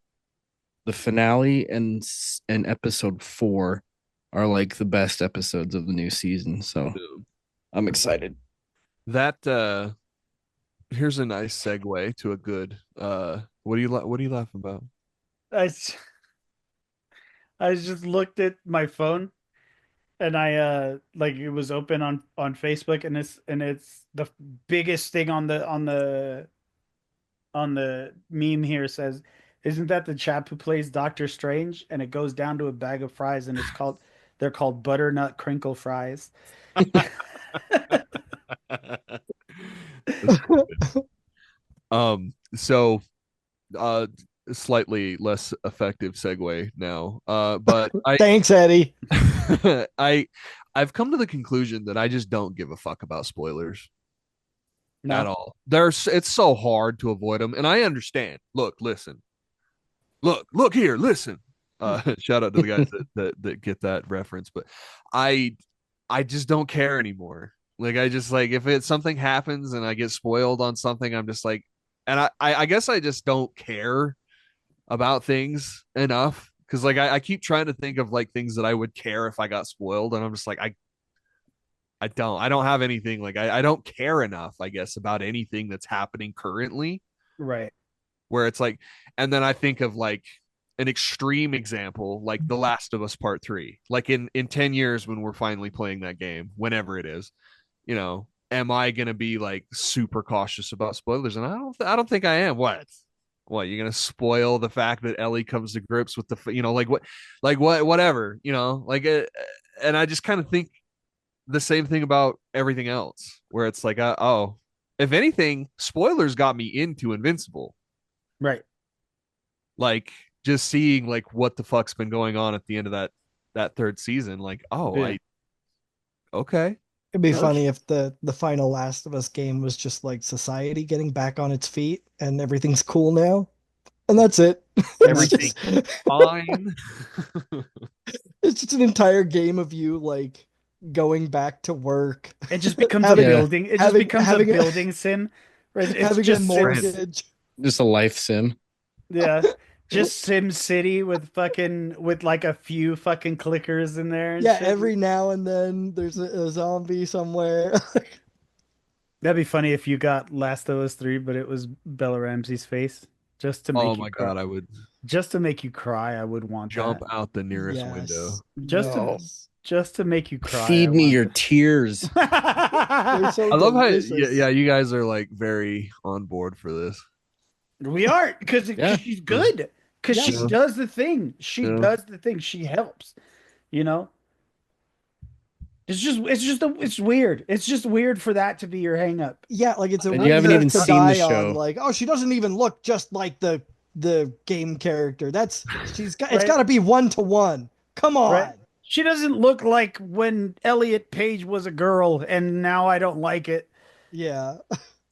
the finale and episode 4 are like the best episodes of the new season. So I'm excited. That here's a nice segue to a good what are you laughing about? I just looked at my phone and I like it was open on Facebook, and it's the biggest thing on the meme here says, isn't that the chap who plays Doctor Strange? And it goes down to a bag of fries, and they're called butternut crinkle fries. So slightly less effective segue now, but thanks, Eddie. I've come to the conclusion that I just don't give a fuck about spoilers at all. It's so hard to avoid them, and I understand. Look here, listen. Shout out to the guys that get that reference, but I I just don't care anymore. Like I just like if it something happens and I get spoiled on something, I'm just like, and I guess I just don't care about things enough because like I keep trying to think of like things that I would care if I got spoiled, and I'm just like I don't have anything like I don't care enough, I guess, about anything that's happening currently. Right. Where it's like, and then I think of like an extreme example, like The Last of Us Part 3. Like in 10 years when we're finally playing that game, whenever it is, you know, am I gonna be like super cautious about spoilers? And I don't think I am. What you're gonna spoil the fact that Ellie comes to grips with the like what whatever, you know, like and I just kind of think the same thing about everything else, where it's like, oh, if anything, spoilers got me into Invincible. Right. Like just seeing like what the fuck's been going on at the end of that third season. Like, oh, Yeah. I okay. It'd be Okay. funny if the final Last of Us game was just like society getting back on its feet and everything's cool now. And that's it. Everything fine. It's just an entire game of you like going back to work. It just becomes Having- a building. It just having- becomes having a a- building sim. Right? It's having a just mortgage. Just a life sim. Yeah. Just Sim City with like a few fucking clickers in there and Yeah, shit. every now and then there's a zombie somewhere. That'd be funny if you got Last of Us 3, but it was Bella Ramsey's face. Just to make Oh you my cry. god, I would Just to make you cry, I would want jump that. out the nearest Yes. window. Just No. just to make you cry. Feed I me want your that. tears. They're so I love how delicious. yeah, you guys are like very on board for this. We are because Yeah. she's good. Because she Yes. does the thing. She Yeah. does the thing. She helps. You know? It's weird. It's just weird for that to be your hang up. Yeah, like it's a And weird you haven't hill even to seen the die on. show. Like, oh, she doesn't even look just like the game character. It's Right. got to be 1-to-1. Come on. Right. She doesn't look like when Elliot Page was a girl and now I don't like it. Yeah.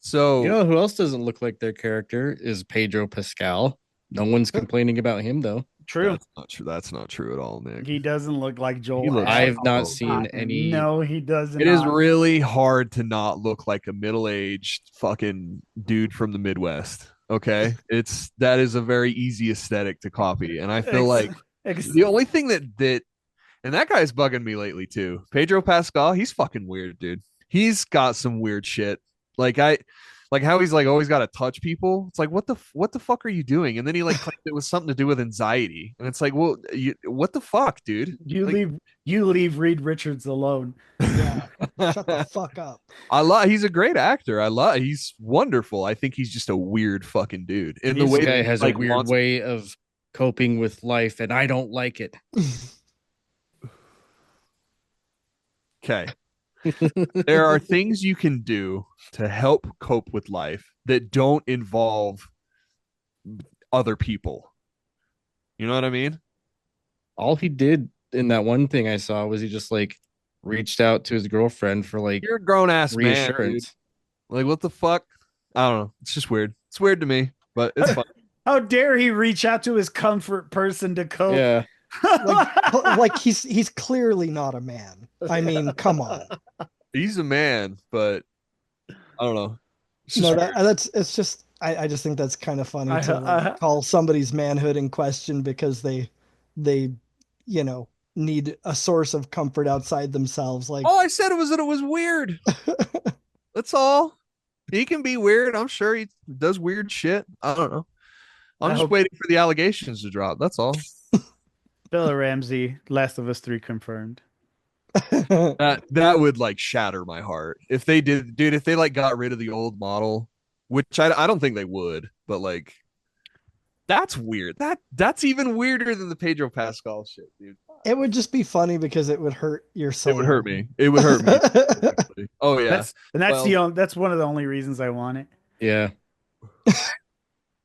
So You know who else doesn't look like their character is Pedro Pascal. No one's complaining about him though. True. that's not true. That's not true at all, Nick. He doesn't look like Joel. He looks- at I've not all. seen any. No, he does It is not. really hard to not look like a middle-aged fucking dude from the Midwest. Okay, that is a very easy aesthetic to copy, and I feel like the only thing that and that guy's bugging me lately too. Pedro Pascal, he's fucking weird, dude. He's got some weird shit. Like how he's like always got to touch people. It's like what the fuck are you doing? And then he like claimed it was something to do with anxiety, and it's like, well, what the fuck, dude? You Like, leave Reed Richards alone. Yeah. Shut the fuck up. he's a great actor. He's wonderful. I think he's just a weird fucking dude. In the This way This guy that, has like, a weird wants- way of coping with life, and I don't like it. Okay. There are things you can do to help cope with life that don't involve other people. You know what I mean? All he did in that one thing I saw was he just like reached out to his girlfriend for like You're a grown ass man, dude. reassurance. Like what the fuck? I don't know. It's just weird. It's weird to me, but it's fun. How dare he reach out to his comfort person to cope? Yeah. Like he's clearly not a man. I mean, come on. He's a man, but I don't know. It's just No, weird. it's just I just think that's kind of funny I- to like, call somebody's manhood in question because they need a source of comfort outside themselves. Like, All I said was that it was weird. That's all. He can be weird. I'm sure he does weird shit. I don't know. I'm I just hope- waiting for the allegations to drop. That's all. Bella Ramsey, Last of Us 3 confirmed. That would like shatter my heart if they did, dude. If they like got rid of the old model, which I don't think they would, but like that's weird. That's even weirder than the Pedro Pascal shit, dude. it would just be funny because it would hurt your soul. It would hurt me. It would hurt me. Oh yeah. That's one of the only reasons I want it. Yeah.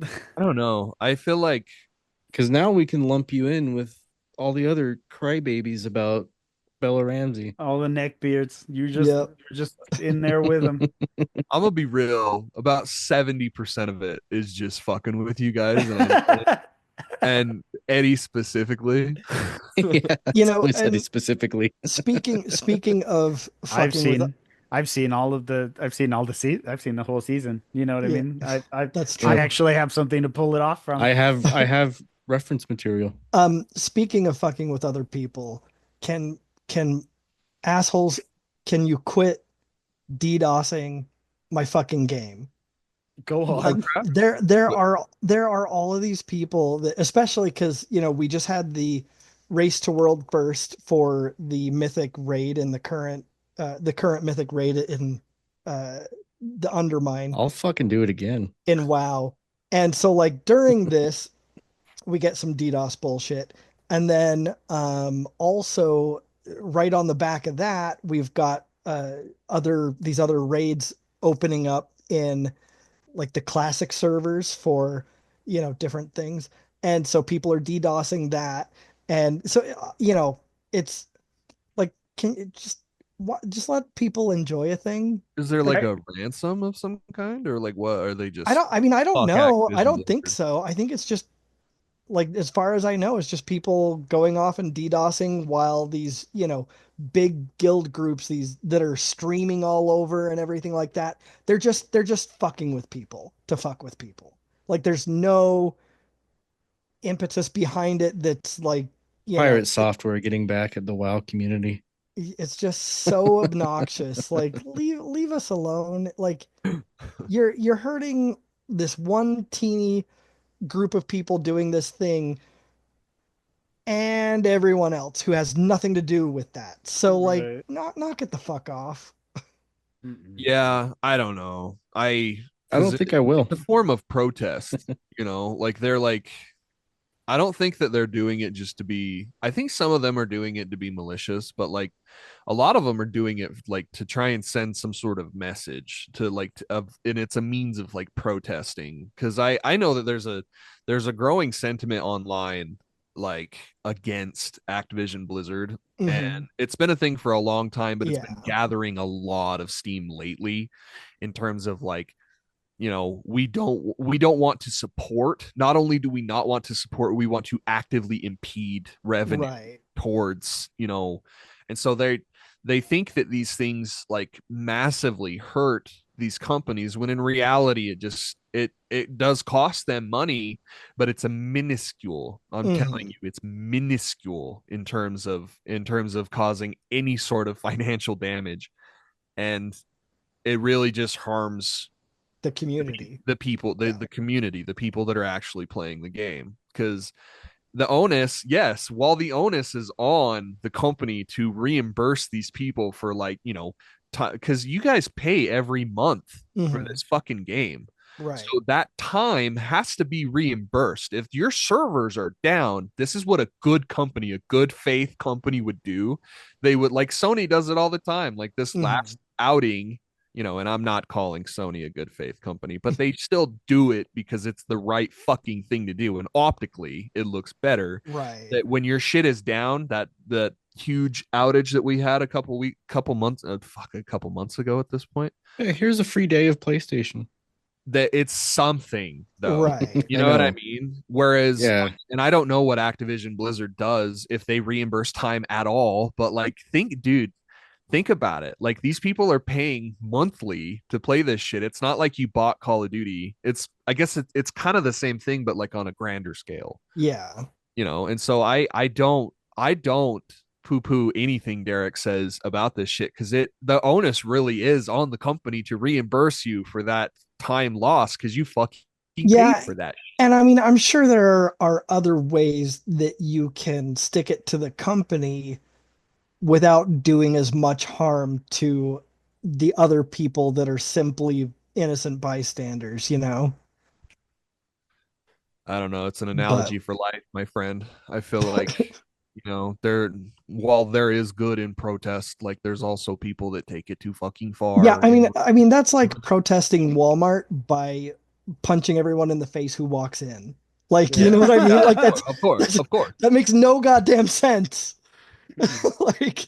I don't know. I feel like Because now we can lump you in with all the other crybabies about Bella Ramsey. All the neckbeards. Yep. You're just in there with them. I'm gonna be real. About 70% of it is just fucking with you guys, and Eddie specifically. Yeah, You know, we said and it specifically. speaking of I've fucking with, seen all the I've seen the whole season. You know what I yeah, mean? that's I true. actually have something to pull it off from. I have reference material. Speaking of fucking with other people, can assholes, can you quit DDoSing my fucking game? Go Like on. there are all of these people that, especially because we just had the race to world first for the mythic raid in the current mythic raid in uh the Undermine I'll fucking do it again. in WoW. And so like during this we get some DDoS bullshit. And then also right on the back of that, we've got other raids opening up in like the classic servers for different things. And so people are DDoSing that. And so it's like, can you just let people enjoy a thing? Is there Like, like a ransom of some kind, or like what are they I just don't I mean I don't fuck know. I Activision don't think Blizzard? so. I think it's just like, as far as I know, it's just people going off and DDoSing while these, big guild groups, these that are streaming all over and everything like that, they're just fucking with people to fuck with people. Like there's no impetus behind it that's like, Pirate software getting back at the WoW community. it's just so obnoxious. Like leave us alone. Like you're hurting this one teeny group of people doing this thing and everyone else who has nothing to do with that. So like Right. knock it the fuck off. Mm-mm. Yeah, I don't know. I don't Because think I will. it's a form of protest, like they're like, I don't think that they're doing it just to be, I think some of them are doing it to be malicious, but like a lot of them are doing it like to try and send some sort of message to like, and it's a means of like protesting. Cause I know that there's a growing sentiment online like against Activision Blizzard. And Hmm. it's been a thing for a long time, but it's been Yeah. gathering a lot of steam lately in terms of like, we don't want to support, not only do we not want to support, we want to actively impede revenue Right. towards, and so they think that these things like massively hurt these companies when in reality it does cost them money, but it's a minuscule, I'm telling Hmm. you, it's minuscule in terms of causing any sort of financial damage. And it really just harms The community. the people, Yeah. the community, the people that are actually playing the game. Because the onus, yes, while the onus is on the company to reimburse these people for like, because you guys pay every month for Hmm. this fucking game. Right. So that time has to be reimbursed. If your servers are down, this is what a good company, a good faith company would do. They would, like Sony does it all the time. Like this Hmm. last outing, and I'm not calling Sony a good faith company, but they still do it because it's the right fucking thing to do. And optically, it looks better. Right. That when your shit is down, that huge outage that we had a couple months ago at this point, Hey, here's a free day of PlayStation. that it's something though. Right. You I know what I know. mean? Whereas, Yeah. and I don't know what Activision Blizzard does if they reimburse time at all, but like, think about it. Like these people are paying monthly to play this shit. It's not like you bought Call of Duty. I guess it's kind of the same thing, but like on a grander scale, Yeah. And so I don't poo poo anything Derek says about this shit, because the onus really is on the company to reimburse you for that time lost because you fucking paid Yeah. for that. And I mean, I'm sure there are other ways that you can stick it to the company without doing as much harm to the other people that are simply innocent bystanders. I don't know. It's an But analogy for life, my friend. I feel like, there, while there is good in protest, like there's also people that take it too fucking yeah, far. I mean that's like protesting Walmart by punching everyone in the face who walks in. Like, you Yeah. know what I mean? Like Of course, that's of course. that makes no goddamn sense. Mm-mm. Like,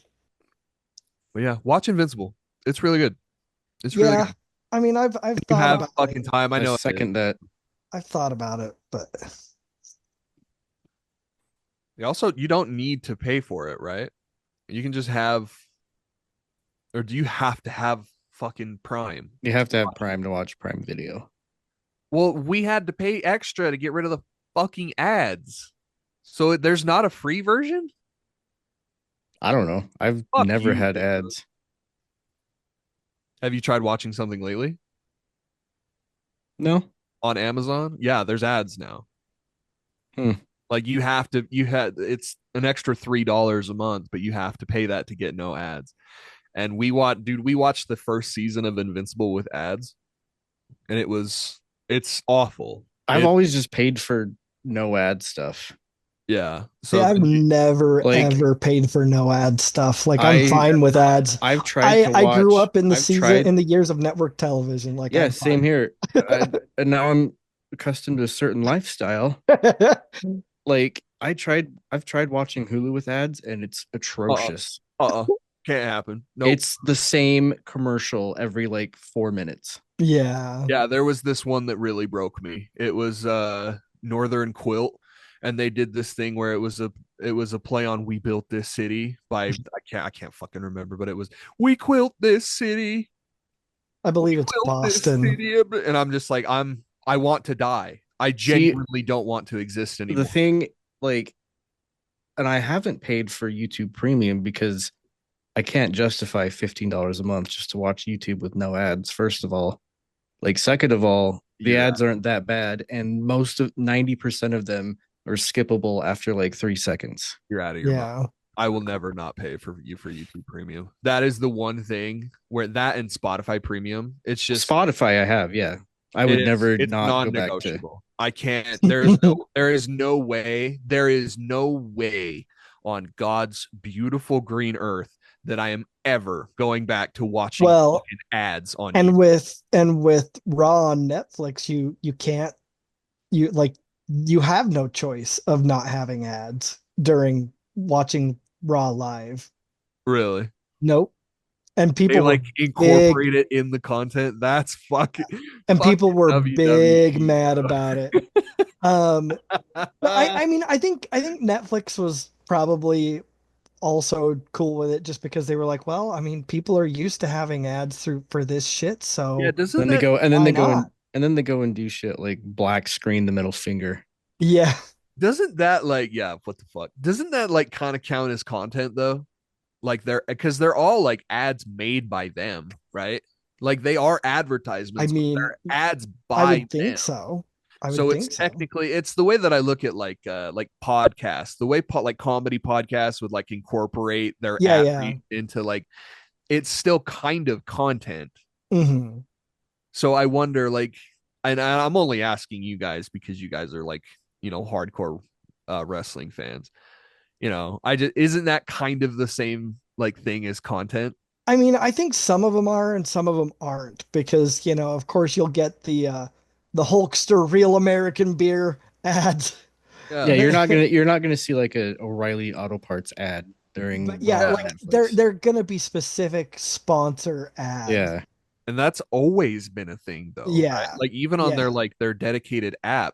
But yeah, watch Invincible. It's really good. It's really yeah. good. I mean, I've You thought have about it. fucking time. I I know it is. second that. I've thought about it, but You don't need to pay for it, right? You can just have, or do you have to have fucking Prime? You have to have Prime to watch Prime Video. Well, we had to pay extra to get rid of the fucking ads. So there's not a free version? I don't know. I've Fuck never you, had dude. ads. Have you tried watching something lately No. on Amazon? Yeah, there's ads now. Hmm. Like it's an extra $3 a month, but you have to pay that to get no ads. And we watched the first season of Invincible with ads, and it's awful. I've always just paid for no ad stuff. Yeah. So I've never like, ever paid for no ad stuff. Like I'm fine with ads. I've tried to watch. I grew up in the tried, in the years of network television. Like yeah, same here. And now I'm accustomed to a certain lifestyle. Like I've tried watching Hulu with ads, and it's atrocious. Can't happen. Nope. It's the same commercial every like 4 minutes. Yeah. Yeah, there was this one that really broke me. It was Northern Quilt, and they did this thing where it was a play on "We Built This City" by I can't fucking remember, but it was "We quilt this city." I believe it's Boston. And I'm just like I want to die. I genuinely don't want to exist anymore. The thing, like, and I haven't paid for YouTube Premium because I can't justify $15 a month just to watch YouTube with no ads. First of all, like, second of all, the ads aren't that bad, and 90% of them are skippable after like 3 seconds. You're out of your mind. I will never not pay for YouTube Premium. That is the one thing where that and Spotify Premium. It's just Spotify. I have, yeah. I would never not go back to. I can't. There is no way. There is no way on God's beautiful green earth that I am ever going back to watching ads on YouTube. With Raw on Netflix, you can't you have no choice of not having ads during watching Raw live. Really? Nope. And people like incorporate it in the content. That's fucking. And people were big mad about it. But I mean, I think Netflix was probably also cool with it just because they were like, well, I mean, people are used to having ads for this shit. So yeah, then they go and do shit like black screen the middle finger. Yeah. Doesn't that what the fuck? Doesn't that like kind of count as content though? Like because they're all like ads made by them, right? Like they are advertisements. I mean, they're ads by I would think so. Technically it's the way that I look at like podcasts, the way like comedy podcasts would like incorporate their ad read into like it's still kind of content. Mm-hmm. So I wonder like, and I'm only asking you guys because you guys are like, hardcore wrestling fans. Isn't that kind of the same like thing as content? I mean, I think some of them are and some of them aren't because, of course you'll get the Hulkster Real American Beer ads. Yeah, you're not gonna see like a O'Reilly Auto Parts ad during. But yeah, like they're gonna be specific sponsor ads. Yeah, and that's always been a thing though. Yeah, right? Like even on their dedicated app.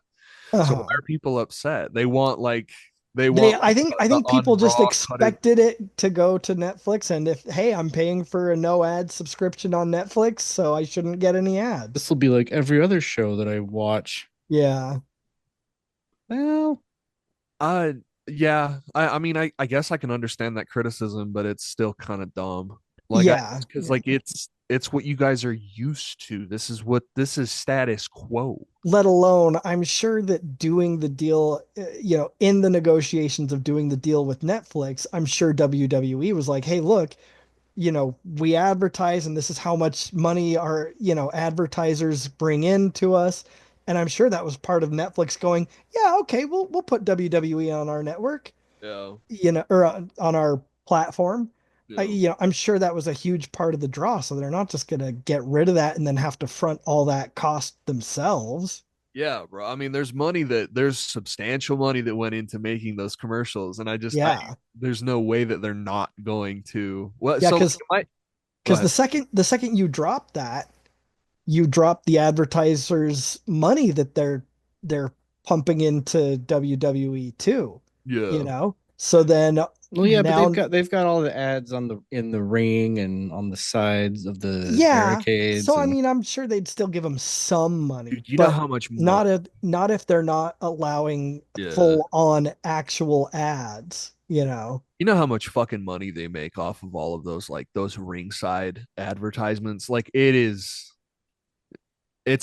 So why are people upset? They want like. I think people just expected it to go to Netflix, and I'm paying for a no ad subscription on Netflix, so I shouldn't get any ads. This will be like every other show that I watch. Yeah. Well, yeah. I mean, I guess I can understand that criticism, but it's still kind of dumb. Like, because like it's what you guys are used to. This is status quo. Let alone, I'm sure that doing the deal, in the negotiations of doing the deal with Netflix, I'm sure WWE was like, hey, look, we advertise and this is how much money our, advertisers bring in to us. And I'm sure that was part of Netflix going, yeah, okay, we'll put WWE on our network. Yeah. Or on our platform. I'm sure that was a huge part of the draw. So they're not just going to get rid of that and then have to front all that cost themselves. Yeah, bro. I mean, there's substantial money that went into making those commercials. And there's no way that they're not going to. Well, yeah, because the second you drop that, you drop the advertisers' money that they're pumping into WWE too. Yeah. So then Well, yeah, but now, they've got all the ads in the ring and on the sides of the yeah. barricades So I and mean, I'm sure they'd still give them some money, Dude, you know but how much money? not if they're not allowing Yeah. full on actual ads. You know how much fucking money they make off of all of those like those ringside advertisements? Like it's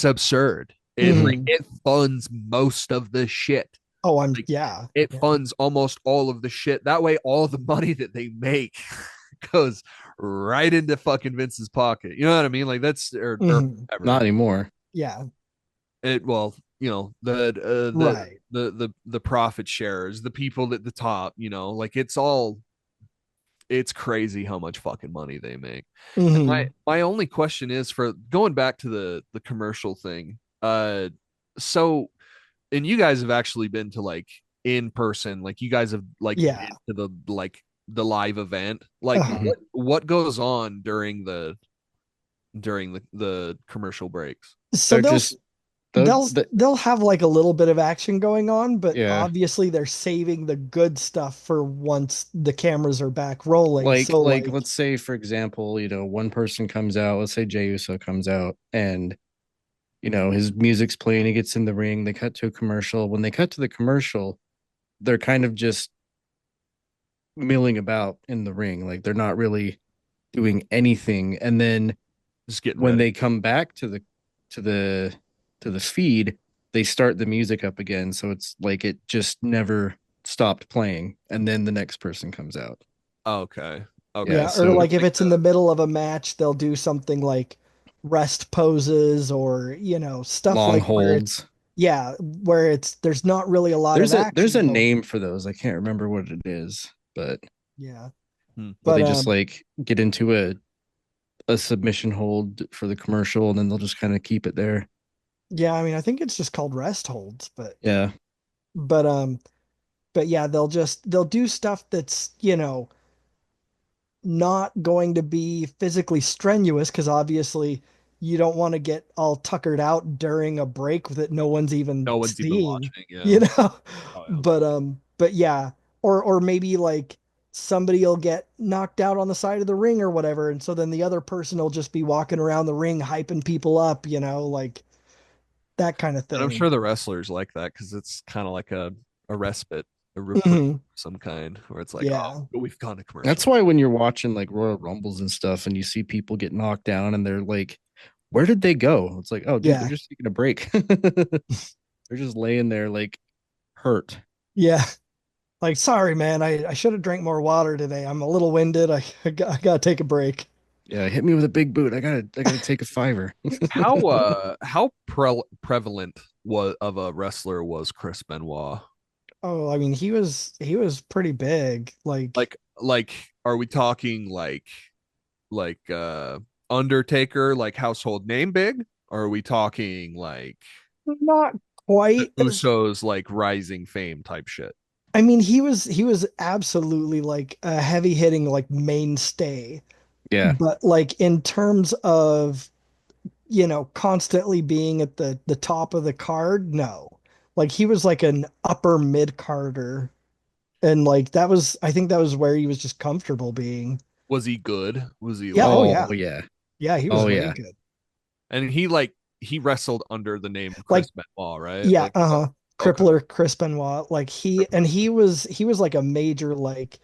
absurd. Mhm. It funds most of the shit. Oh, Like yeah. it Yeah. funds almost all of the shit. That way all the money that they make goes right into fucking Vince's pocket. You know what I mean? Like that's or Mhm. not whatever. anymore. Yeah. It well, you know, Right. the profit sharers, the people at the top, you know, like it's crazy how much fucking money they make. And Mhm. my only question is for going back to the commercial thing. So and you guys have actually been to like in person, like you guys have like Yeah. been to the live event. Like Uh-huh. Mhm. what goes on during the commercial breaks? So They're just they'll the they'll have like a little bit of action going on, but yeah, obviously they're saving the good stuff for once the cameras are back rolling. So like like, let's say for example, one person comes out, let's say Jey Uso comes out and his music's playing, he gets in the ring, they cut to a commercial. When they cut to the commercial, they're kind of just milling about in the ring, like they're not really doing anything. And then Just getting when ready. they come back to the to the feed, they start the music up again, so it's like it just never stopped playing, and then the next person comes out. Okay. Okay. Yeah, yeah, or So so like it's if like it's in the middle of a match, they'll do something like rest poses or, stuff long like where it's, holds. yeah, where there's not really a lot of There's action a going. name for those. I can't remember what it is, but Yeah. where But they just like get into a submission hold for the commercial, and then they'll just kind of keep it there. yeah, I mean, I think it's just called rest holds, Yeah, but um but yeah, they'll do stuff that's, not going to be physically strenuous because obviously you don't want to get all tuckered out during a break that no one's even no one's even seeing, watching. you Yeah. know. Oh, yeah. But yeah, or maybe like somebody will get knocked out on the side of the ring or whatever, and so then the other person will just be walking around the ring hyping people up, like that kind of And I'm thing. sure the wrestlers like that because it's kind of like a respite, a reprieve Hmm. of some kind, where it's like, Yeah. oh, we've gone to commercial. that's why when you're watching like Royal Rumbles and stuff, and you see people get knocked down, and they're like, "Where did they go?" It's like, "Oh, dude, they're Yeah. just taking a break." They're just laying there like hurt. Yeah. Like, sorry, man, I should have drank more water today. I'm a little winded. I gotta take a break. Yeah, hit me with a big boot. I gotta take a fiver. How prevalent was of a wrestler was Chris Benoit? Oh, I mean, he was pretty big. Like are we talking like Undertaker, like household name big? Or are we talking like Not the quite as, Usos, like rising fame type shit? I mean, he was absolutely like a heavy hitting like mainstay. Yeah, But like in terms of, constantly being at the top of the card, no. Like he was like an upper mid carder. And like I think that was where he was just comfortable being. Was he good? Was he Yeah, like oh oh yeah. yeah, Yeah, he was oh way yeah. good. and he wrestled under the name Like, Chris Benoit, right? yeah, Like uh-huh. okay. Crippler Chris Benoit. Like he was like a major like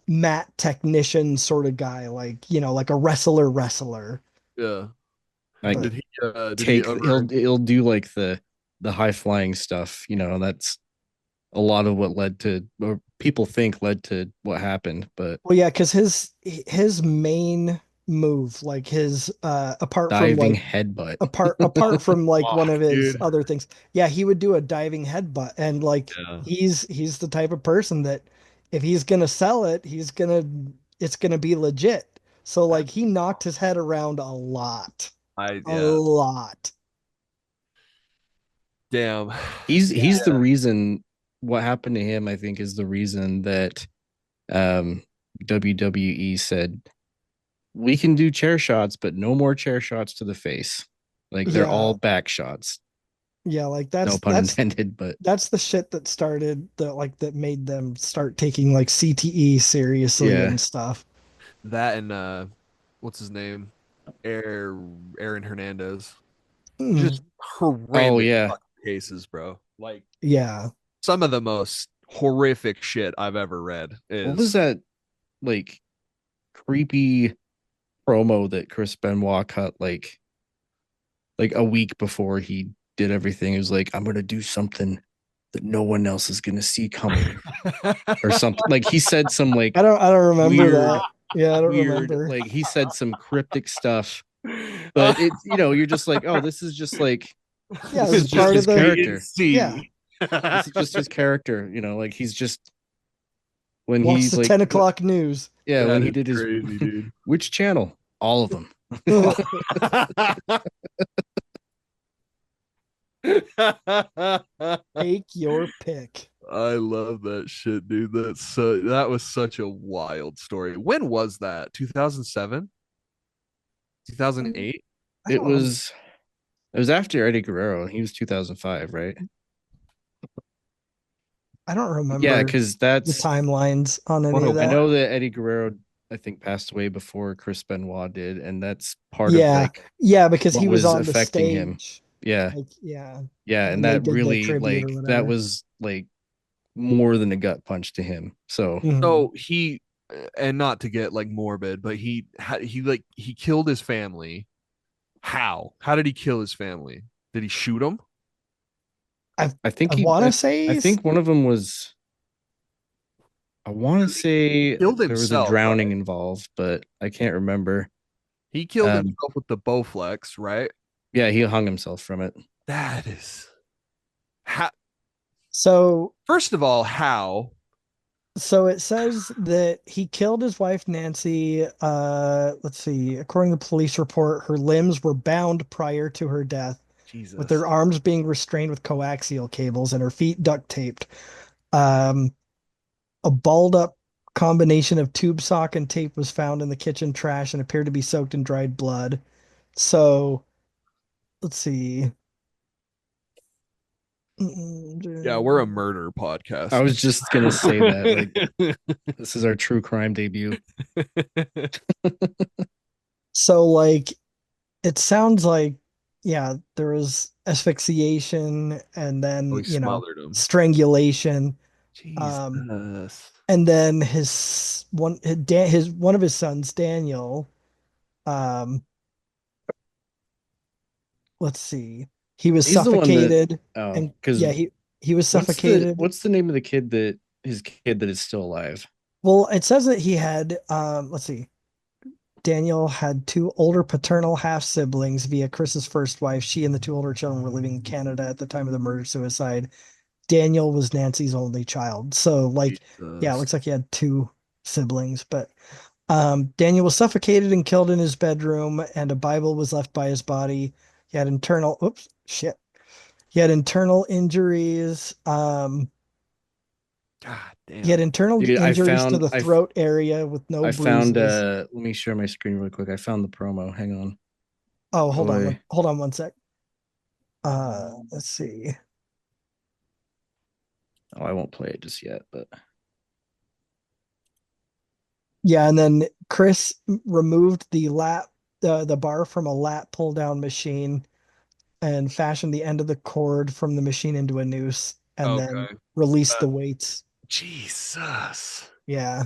mat technician sort of guy, like, like a wrestler. Yeah. Like But Did he ever he'll do like the high flying stuff. That's a lot of what led to, or people think led to what happened. But well, yeah, because his main move, like his apart from diving like headbutt. apart from like one fuck, of his dude? other things, yeah, he would do a diving headbutt, and like Yeah. he's the type of person that if he's gonna sell it, it's gonna be legit. So like he knocked his head around I a yeah. lot. Damn. He's the reason. What happened to him, I think, is the reason that um, WWE said we can do chair shots, but no more chair shots to the face. Like they're all Yeah, back shots. Yeah, like No pun intended, but that's the shit that started that made them start taking like CTE seriously Yeah. and stuff. That and what's his name? Aaron Hernandez. Mm, Just horrendous Oh yeah. fucking cases, bro. Like yeah. some of the most horrific shit I've ever read What was is that like creepy promo that Chris Benoit cut like a week before he did everything? It was like, I'm gonna do something that no one else is gonna see coming or something. Like he said some like I don't remember weird, that. Yeah, I don't weird, remember. like he said some cryptic stuff, but it, you're just like, oh, this is just like Yeah, this it is was just part of his the character. yeah. This is just his character, like he's just when Watch he's the like 10 o'clock news. yeah, when That he is did his crazy, dude. which channel? All of them. Take your pick. I love that shit, dude. That was such a wild story. When was that? 2007? 2008? I It don't remember. was it was after Eddie Guerrero. He was 2005, right? I don't Yeah, remember because the that's timelines on any of What I that. know that Eddie Guerrero I think passed away before Chris Benoit did, and that's part of Yeah. like Yeah, because what he was was on the affecting him. stage. Yeah. Like, yeah, Yeah, and when they that did the really tribute or like that whatever. was like more than a gut punch to him. So Mhm. So and not to get like morbid, but he killed his family. How? How did he kill his family? Did he shoot them? I think I want to I say think one of them was I want to say Killed there was a himself, drowning right? involved, but I can't remember. He killed Um, himself with the Bowflex, right? yeah, he hung himself from it. That is how. so. First of all, how? So it says that he killed his wife Nancy. Let's see. According to the police report, her limbs were bound prior to her death, with Jesus. their arms being restrained with coaxial cables and her feet duct taped. Um, a balled up combination of tube sock and tape was found in the kitchen trash and appeared to be soaked in dried blood. So let's see. Yeah, we're a murder I podcast. was just gonna say that, like, this is our true crime debut. So like it sounds like yeah, there was asphyxiation and We then, smothered him. strangulation. Um Jesus. and then his one of his sons, Daniel, um let's see. He was He's the one that suffocated and because yeah, he was suffocated. what's the name of the kid that his kid that is still alive? Well, it says that he had let's see. Daniel had two older paternal half siblings via Chris's first wife. She and the two older children were living in Canada at the time of the murder suicide. Daniel was Nancy's only child. So, like, yeah, it Jesus. looks like he had two siblings. But Daniel was suffocated and killed in his bedroom, and a Bible was left by his body. He had internal, oops, shit. He had internal injuries. God He had damn. internal Dude, injuries to the throat area with no I found bruises. let me share my screen real quick. I found the promo. Hang on. Oh, Go away. hold on one sec. Let's see. Oh, I won't play it just yet, but Yeah, and then Chris removed the bar from a lat pull down machine and fashioned the end of the cord from the machine into a noose and then Okay. released the weights. Jesus. Yeah.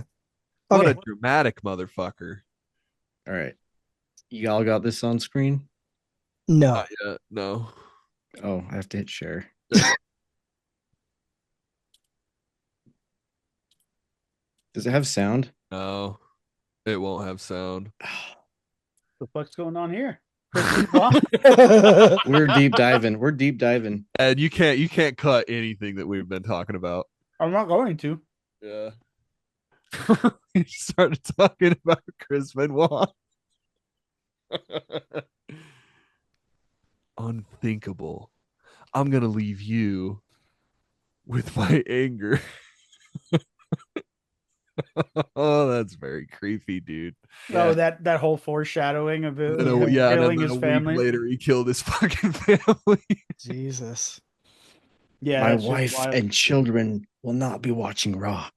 What Okay. a dramatic motherfucker. all right. You all got this on screen? No. Not yet. No. Oh, I have to hit share. Does it have sound? No. It won't have sound. The fuck's going on here? We're deep diving. We're deep diving. And you can't cut anything that we've been talking about. I'm not going to. Yeah. You started talking about Chris Benoit. Unthinkable. I'm gonna leave you with my anger. Oh, that's very creepy, dude. Oh, Yeah. that whole foreshadowing of And it then and killing then his a week family. later, he killed his fucking family. Jesus. Yeah, My that's just wife wild. and children will not be watching Raw.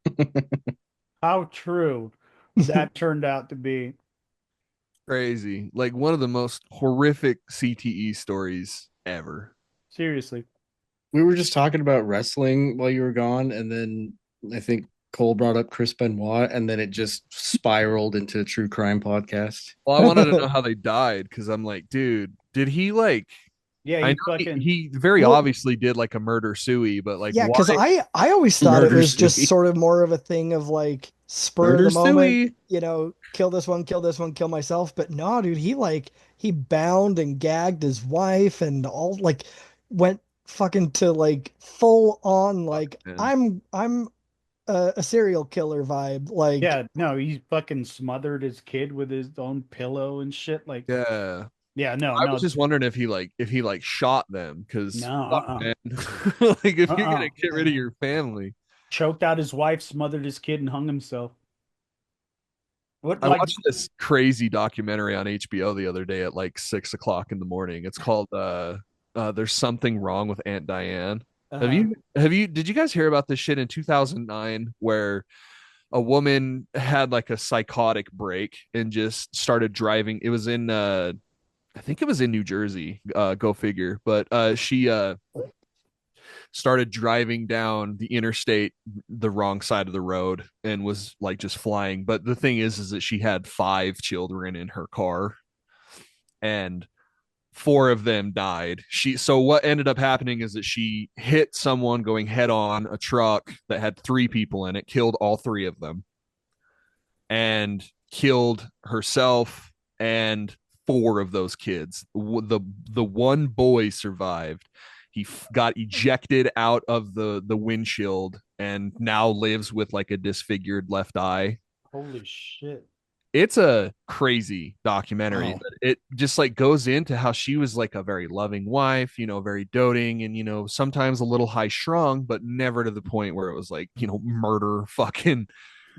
How true that turned out to be. Crazy. Like one of the most horrific CTE stories ever. Seriously. We were just talking about wrestling while you were gone, and then I think Cole brought up Chris Benoit, and then it just spiraled into a true crime podcast. Well, I wanted to know how they died because I'm like, dude, did he like Yeah, I he know fucking he very Well, obviously did like a murder suey, but like yeah, why? because I always thought it Murder was just Suey. sort of more of a thing of like spur of Murder the moment, Suey. kill this one, kill myself. But no, dude, he bound and gagged his wife and all like went fucking to like full on Fuck, like man. I'm a serial killer vibe. Like yeah, no, he fucking smothered his kid with his own pillow and shit. Like, Yeah. yeah, no, I was no, just wondering if he like shot them because no, fuck, man. Like if you're uh-uh. gonna get rid of your family. Choked out his wife, smothered his kid, and hung himself. What, I like, watched this crazy documentary on HBO the other day at like 6 o'clock in the morning. It's called There's Something Wrong with Aunt Diane. uh, Did you guys hear about this shit in 2009 where a woman had like a psychotic break and just started driving? It was in I think it was in New Jersey, go figure. But she started driving down the interstate the wrong side of the road and was like just flying. But the thing is that she had 5 children in her car and 4 of them died. So what ended up happening is that she hit someone going head on, a truck that had 3 people in it, killed all 3 of them, and killed herself and 4 of those kids. The one boy survived. He got ejected out of the windshield and now lives with like a disfigured left eye. holy shit. It's a crazy documentary, Wow. but it just like goes into how she was like a very loving wife, very doting and sometimes a little high strung, but never to the point where it was like, murder fucking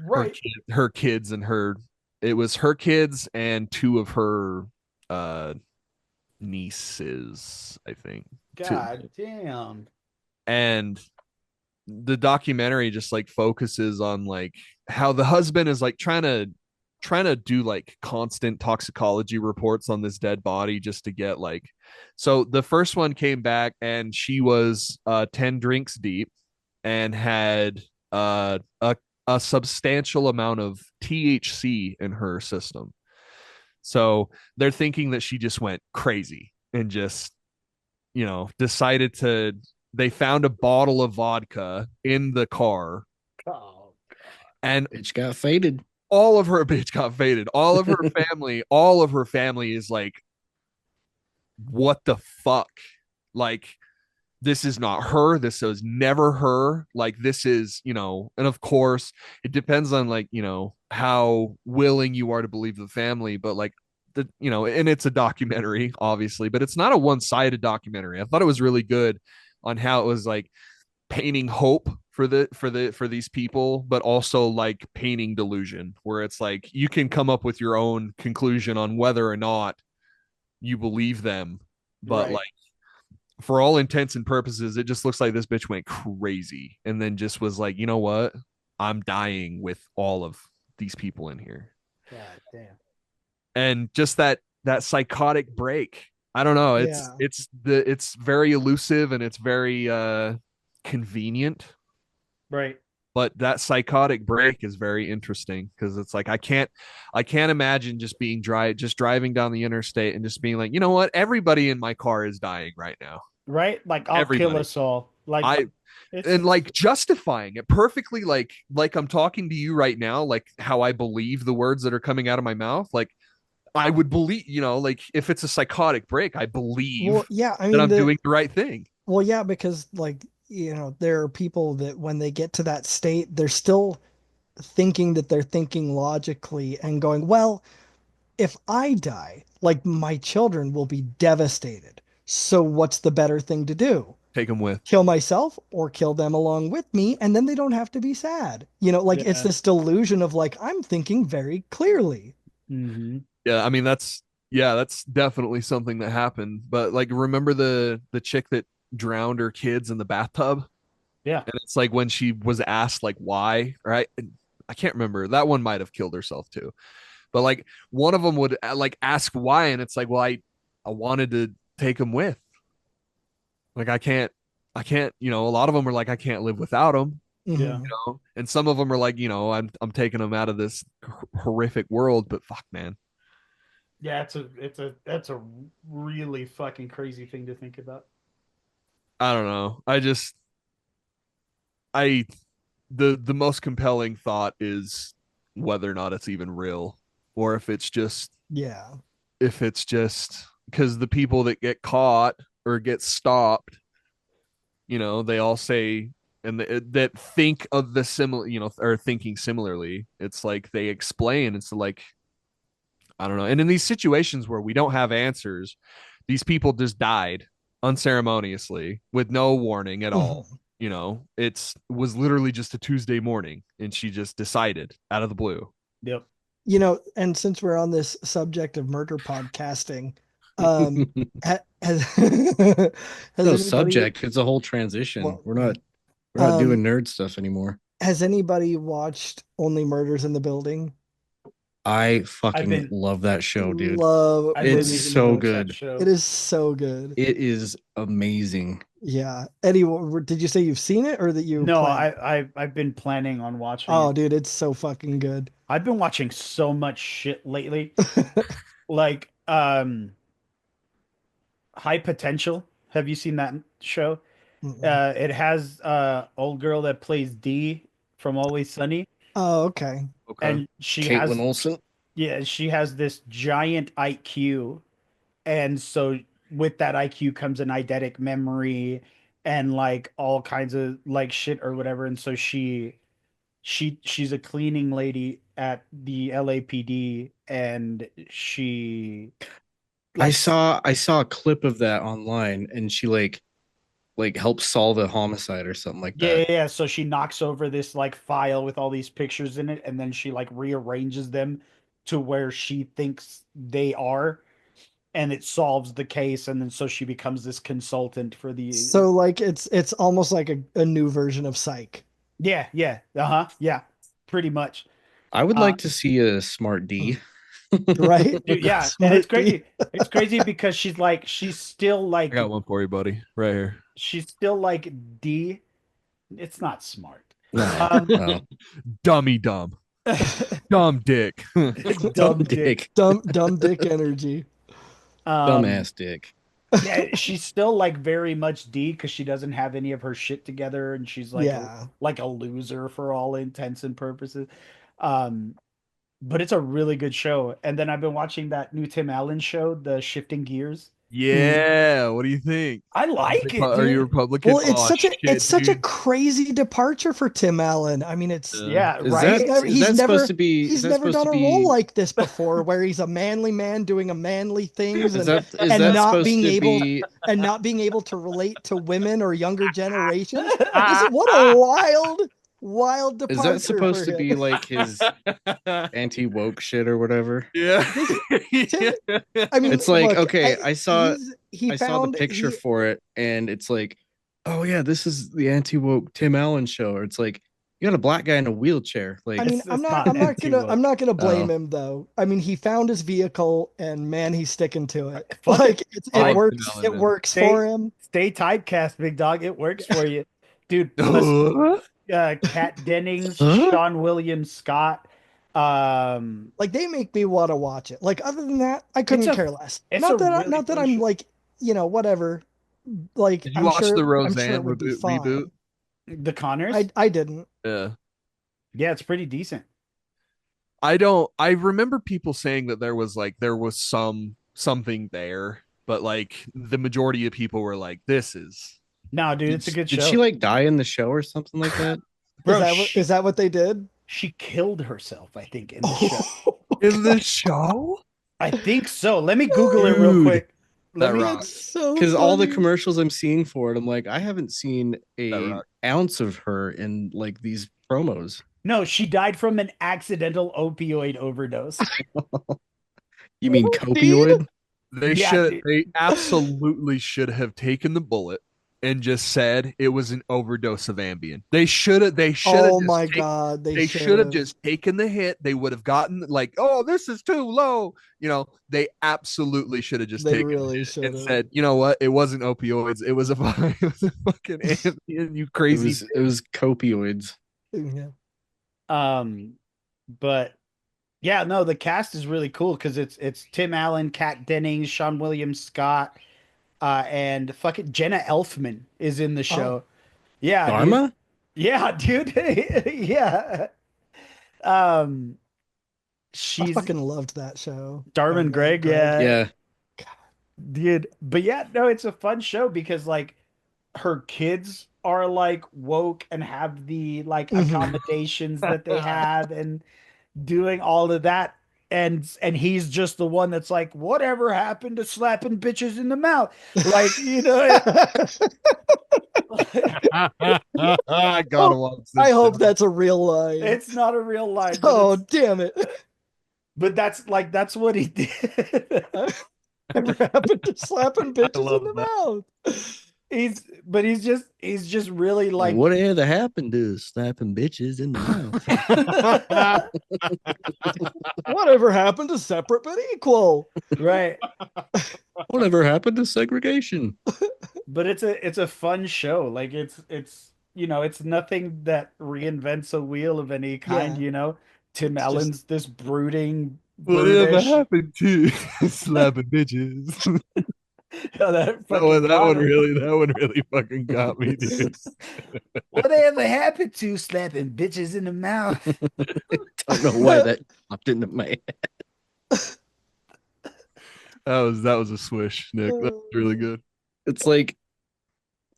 Right. her kids and her. It was her kids and 2 of her uh nieces, I think. God damn. And the documentary just like focuses on like how the husband is like trying to do like constant toxicology reports on this dead body just to get like. So the first one came back and she was 10 drinks deep and had a substantial amount of THC in her system. So they're thinking that she just went crazy and just decided to. They found a bottle of vodka in the car, Oh, and Bitch got faded. all of her bitch got faded. All of her family is like, what the fuck? Like, this is not her. This is never her. Like, this is, and of course, it depends on like, how willing you are to believe the family, but like and it's a documentary, obviously, but it's not a one-sided documentary. I thought it was really good on how it was like painting hope for these people, but also like painting delusion, where it's like you can come up with your own conclusion on whether or not you believe them, but right. like for all intents and purposes, it just looks like this bitch went crazy and then just was like, you know what? I'm dying with all of these people in here. God damn. And just that psychotic break. I don't know. yeah. It's very elusive and it's very convenient. Right. But that psychotic break is very interesting because it's like I can't imagine just driving down the interstate and just being like, you know what? Everybody in my car is dying right now. Right. Like, I'll kill Everybody. us all. Like, I it's and like justifying it perfectly, like I'm talking to you right now, like how I believe the words that are coming out of my mouth. Like I would believe, like if it's a psychotic break, I Well, believe yeah, I that mean I'm doing the right thing. well, yeah, because like, there are people that when they get to that state, they're still thinking that they're thinking logically and going, well, if I die, like my children will be devastated. So what's the better thing to do? Take them with. kill myself or kill them along with me, and then they don't have to be sad. Like it's Yeah. this delusion of like I'm thinking very clearly. Mm-hmm. Yeah, I mean that's definitely something that happened. But like, remember the chick that drowned her kids in the bathtub? Yeah. And it's like when she was asked like why, right? I can't remember. That one might have killed herself too. But like one of them would like ask why, and it's like, well, I wanted to take him with. Like I can't. A lot of them are like, I can't live without him. Yeah. Mhm. And some of them are like, I'm taking them out of this horrific world. But fuck, man. Yeah, that's a really fucking crazy thing to think about. I don't know. I the most compelling thought is whether or not it's even real, or Yeah. if it's just because the people that get caught or get stopped, they all say, and that think of the similar, or thinking similarly. It's like they explain. It's like, I don't know. And in these situations where we don't have answers, these people just died unceremoniously with no warning at all. Mhm. It was literally just a Tuesday morning, and she just decided out of the blue. Yep. And since we're on this subject of murder podcasting, has has No anybody subject. It's a whole transition. well, We're not doing um nerd stuff anymore. has anybody watched Only Murders in the Building? I I've fucking been love that show, dude. Love I've been It's meaning to so watch that good. show. it is so good. It is amazing. Yeah. Eddie, did you say you've seen it or that you No, plan? I've been planning on watching Oh, it. dude, it's so fucking good. I've been watching so much shit lately. Like High Potential. Have you seen that show? Mm-mm. It has old girl that plays Dee from Always Sunny, Oh, okay. Okay. and she Caitlin has Olsen. yeah, she has this giant IQ, and so with that IQ comes an eidetic memory and like all kinds of like shit or whatever, and so she's a cleaning lady at the LAPD, and she I like saw I saw a clip of that online, and she like helps solve a homicide or something like yeah, that. yeah, yeah. So she knocks over this like file with all these pictures in it, and then she like rearranges them to where she thinks they are, and it solves the case. And then so she becomes this consultant for the So like it's almost like a new version of Psych. yeah, yeah, yeah, pretty much. I would Uh, like to see a smart D. Right? dude, yeah, and it's Smart D. crazy. It's crazy because she's still I got one for you, buddy, right here. she's still like D. It's not smart. No, Um, no. Dummy dumb. Dumb dick. dumb Dumb dick. dick. Dumb dick energy. Um, Dumbass dick. yeah, she's still like very much D because she doesn't have any of her shit together, and she's Yeah. like a loser for all intents and purposes. Um, but it's a really good show. And then I've been watching that new Tim Allen show, The Shifting Gears. Yeah. What do you think? I like it, Are you dude. Republican? Well, Oh it's shit, such a dude. crazy departure for Tim Allen. I mean, it's Yeah, Is right. that is that supposed to be is he's that never supposed done to a role be like this before where he's a manly man doing a manly things is and that not supposed being to able be to relate to women or younger generations. What a wild is that departure for supposed to him. be like his anti-woke shit or whatever? Yeah. This Tim, I mean, It's like, look, okay, he I saw the found picture he for it, and it's like, oh yeah, this is the anti-woke Tim Allen show. Or it's like you got a black guy in a wheelchair. I Like, mean, It's not I'm anti-woke. not gonna blame oh, him though. I mean, he found his vehicle and man, he's sticking to it. Fuck it. Like I like Tim works, Allen, it man. works Stay for him. stay typecast, big dog. It works for you, dude. Huh? Kat Dennings, huh? Sean William Scott. Um, Like they make me want to watch it. Like other than that, I it's couldn't a care less. it's a really Not that fun I'm show. like, whatever. Like Did you watch the I'm sure it Roseanne would be reboot? fine. The Connors. I didn't. Yeah. Yeah, it's pretty decent. I remember people saying that there was something there, but like the majority of people were like, this is No, dude, Did, it's a good did show. she like die in the show or something like that? Bro, Is that what they did? she killed herself, I think, in the show. in the show? I think so. Let me Google it real Dude. quick. let That me. rock. so Because all the funny. commercials I'm seeing for it, I'm like, I haven't seen That a rock. ounce of her in like these promos. No, she died from an accidental opioid overdose. You mean Indeed. copioid? Yeah, dude. They absolutely should have taken the bullet and just said it was an overdose of Ambien. They should have Oh my God, they should have just taken the hit. They would have gotten like, oh, this is too low. They absolutely should have just They taken really it should and have. said, you know what? It wasn't opioids. It was a fucking Ambien, you It crazy. was copioids. Yeah. But yeah, no, the cast is really cool because it's Tim Allen, Kat Dennings, Sean William Scott, and fucking Jenna Elfman is in the show. Yeah, dude. Dharma? Yeah, dude. Yeah. Um, I she's fucking loved that show. Darman Gregg, yeah. Yeah. Dude. But yeah, no, it's a fun show because like her kids are like woke and have the like Mhm. accommodations that they have and doing all of that. And he's just the one that's like, whatever happened to slapping bitches in the mouth? Like, I gotta watch this. I hope that's a real line. it's not a real line. Oh, damn it. But that's what he did. Never happened to slapping bitches love in the that. mouth. He's just really like Whatever happened to slapping bitches in the mouth? Whatever happened to separate but equal? right. Whatever happened to segregation? But it's a fun show. Like it's it's nothing that reinvents a wheel of any kind, Yeah. Tim It's Allen's this brooding Whatever brutish. happened to slapping bitches? Oh, That one really fucking got me, dude. Whatever happened to slapping bitches in the mouth? Don't know why that popped into my head. That was a swish, Nick. That was really good. It's like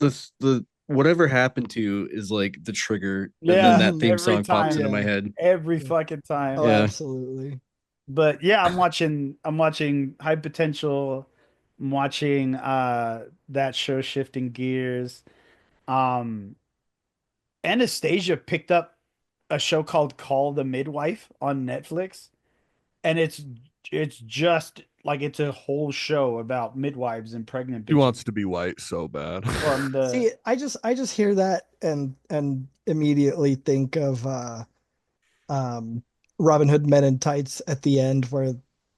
the whatever happened to is like the trigger, and Yeah, then that theme every song pops time. into my head. Every fucking time. Oh, Yeah. absolutely. But yeah, I'm watching High Potential. I'm watching that show Shifting Gears. Um Anastasia picked up a show called Call the Midwife on Netflix, and it's just like it's a whole show about midwives and pregnant He bitches wants to be white so bad. from the See, I just hear that and immediately think of Robin Hood Men in Tights at the end where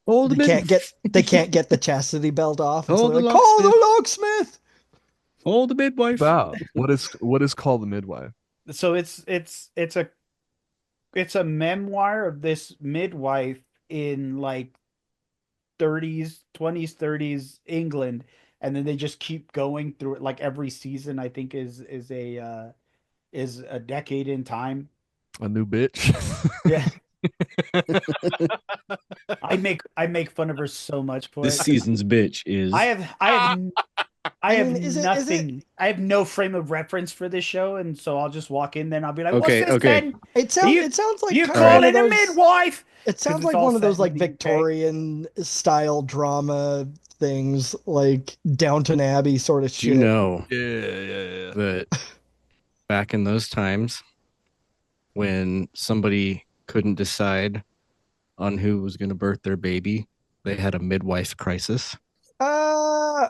Hold they can't get the chastity belt off, and so Hold they're the like, call the locksmith. locksmith. Hold the midwife. About what is called the midwife? so it's a memoir of this midwife in like 30s, 20s, 30s England, and then they just keep going through it. Like every season, I think is a decade in time. A new bitch. Yeah, I make fun of her so much for This it. season's bitch is. I have mean, is it- nothing. I have no frame of reference for this show, and so I'll just walk in there and I'll be like, "What's Okay, this okay. then? It sounds You- it sounds like You kind call of it a those- midwife?" It sounds it's like all one of those set like in the UK. Victorian style drama things, like Downton Abbey sort of Do you shit. know Yeah. that back in those times when somebody couldn't decide on who was going to birth their baby, they had a midwife crisis? Uh,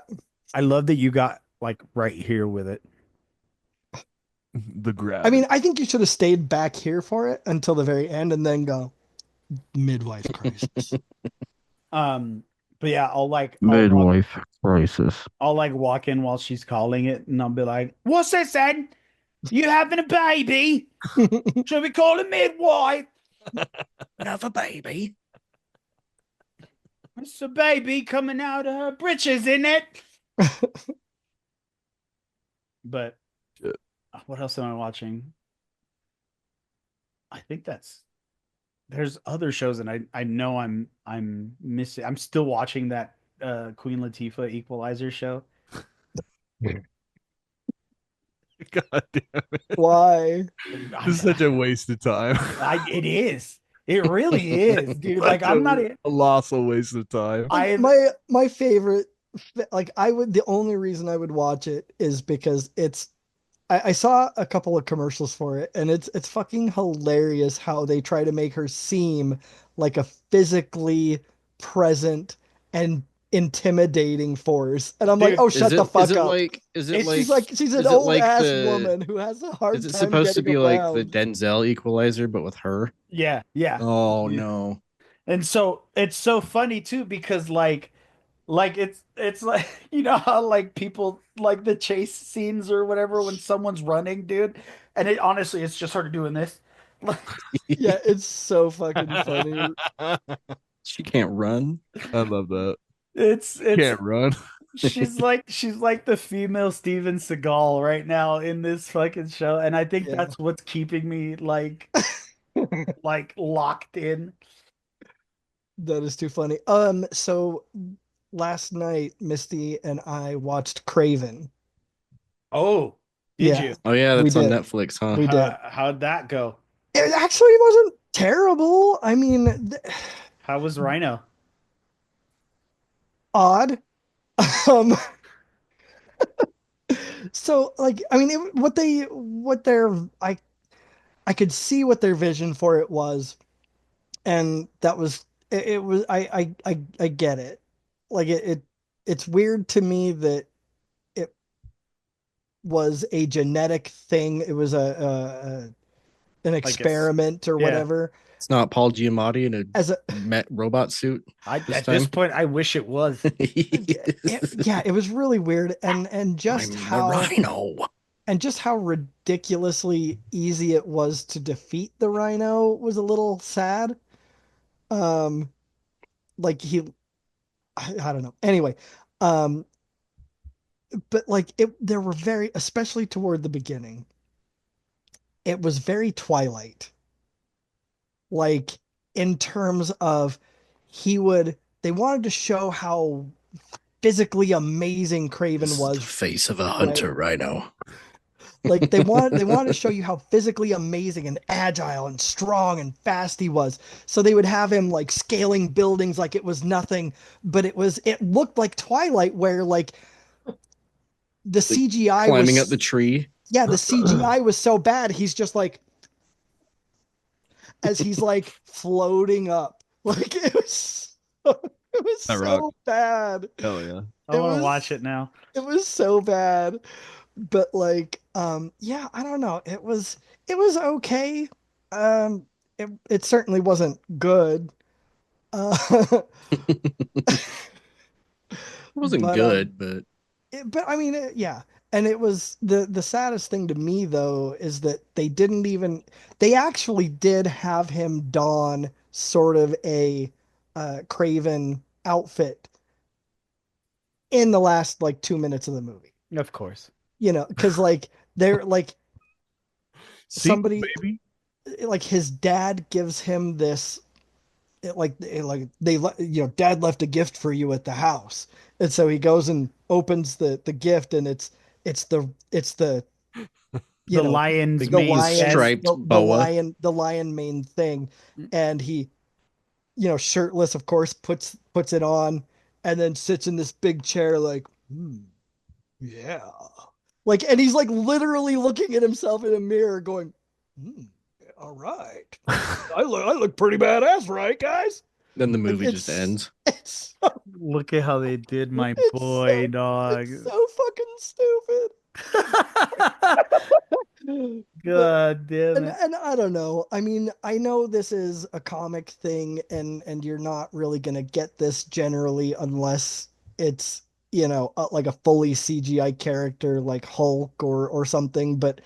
I love that you got like right here with it. The grab. I mean, I think you should have stayed back here for it until the very end and then go midwife crisis. But yeah, Crisis. I'll like walk in while she's calling it, and I'll be like, "What's this then? You having a baby? Should we call a midwife? Another baby. It's a baby coming out of her britches, isn't it?" But Shit. what else am I watching? I think there's other shows, and I know I'm missing. I'm still watching that Queen Latifah Equalizer show. God damn it. Why? This is such a waste of time. It is. It really is, dude. Like I'm not. A colossal waste of time. I My favorite like the only reason I would watch it is because I saw a couple of commercials for it, and it's fucking hilarious how they try to make her seem like a physically present and intimidating force. And I'm like, Dude, oh, Is shut the it is fuck it up. like is it It's She's like like she's an is it old like ass the woman who has a is hard it time supposed to getting be like the around. Denzel Equalizer but with her? yeah, yeah. Oh Yeah. no. And so it's so funny too because like it's like you know how like people like the chase scenes or whatever when someone's running, dude, and it honestly it's just her doing this. Yeah, it's so fucking funny. She can't run. I love that. It's Can't run. she's like the female Steven Seagal right now in this fucking show, and I think Yeah. that's what's keeping me like locked in. That is too funny. So last night, Misty and I watched Craven. Oh, did Yeah, you? Oh yeah, we that's on did. Netflix, huh? We did. How'd that go? It actually wasn't terrible. I mean, How was Rhino? odd. Um, so like, I mean, what their, I could see what their vision for it was, and that was, it was, I get it. Like it's weird to me that it was a genetic thing. It was an Like it's experiment or yeah. whatever. It's not Paul Giamatti in a As a Met robot suit this At this time. point I wish it was. yeah, it was really weird, and I'm the Rhino. just how ridiculously easy it was to defeat the Rhino was a little sad. Um, like I don't know. Anyway, um, but like there were very, especially toward the beginning, it was very Twilight. Like in terms of they wanted to show how physically amazing Craven This is the was, face of a right? hunter rhino. Like they wanted to show you how physically amazing and agile and strong and fast he was. So they would have him like scaling buildings like it was nothing, but it looked like Twilight where like the Like CGI climbing up the was tree. yeah, the CGI was so bad he's just like as he's like floating up. Like it was That rock. so bad. Hell yeah. I It want to was watch it now. it was so bad. But like yeah, I don't know. It was okay. Um it certainly wasn't good. It wasn't But good, but but I mean yeah. And it was the saddest thing to me though is that they actually did have him don sort of a Craven outfit in the last like 2 minutes of the movie. Of course. You know, because like they're like Sequel, somebody baby. like his dad gives him this dad left a gift for you at the house, and so he goes and opens the gift, and it's the you The know lion's big the mane lion head. striped boa. the lion mane thing, and he shirtless of course puts it on, and then sits in this big chair like yeah, like, and he's like literally looking at himself in a mirror going hmm, all right, I look pretty badass, right, guys? Then the Like movie just ends. it's so, Look at how they did my it's boy, so dog. it's so fucking stupid. But God damn it. and I don't know. I mean, I know this is a comic thing, and you're not really gonna get this generally unless it's like a fully CGI character like Hulk or something. But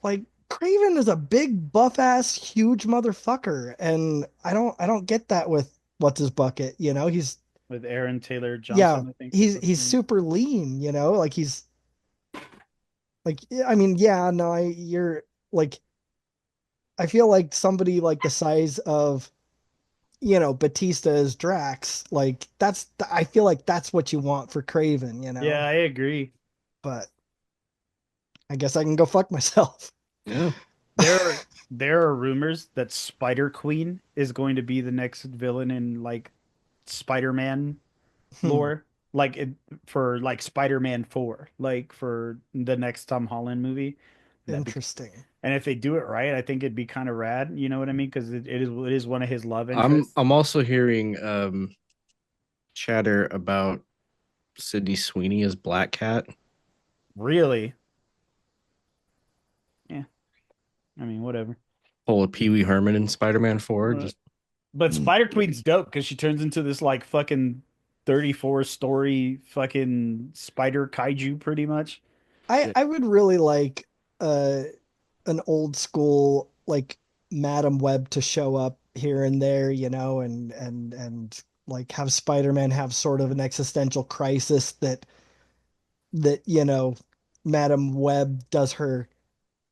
like Craven is a big buff ass huge motherfucker, and I don't get that with what's his bucket. He's With Aaron Taylor yeah, Johnson, I think is his he's name. super lean. Like he's like I mean yeah no you're like I feel like somebody like the size of Batista as Drax, like I feel like that's what you want for Craven. Yeah, I agree. But I guess I can go fuck myself. Yeah. There are rumors that Spider Queen is going to be the next villain in like Spider-Man Hmm. lore. like for like Spider-Man 4, like for the next Tom Holland movie. Interesting. And if they do it right, I think it'd be kind of rad. You know what I mean? Because it is one of his love interests. I'm also hearing chatter about Sydney Sweeney as Black Cat. Really? Yeah. I mean, whatever. Full of Pee Wee Herman in Spider-Man 4. But Spider Queen's dope because she turns into this like fucking 34-story fucking spider kaiju, pretty much. I would really like an old school like Madam Web to show up here and there, you know, and like have Spider-Man have sort of an existential crisis that you know Madam Web does her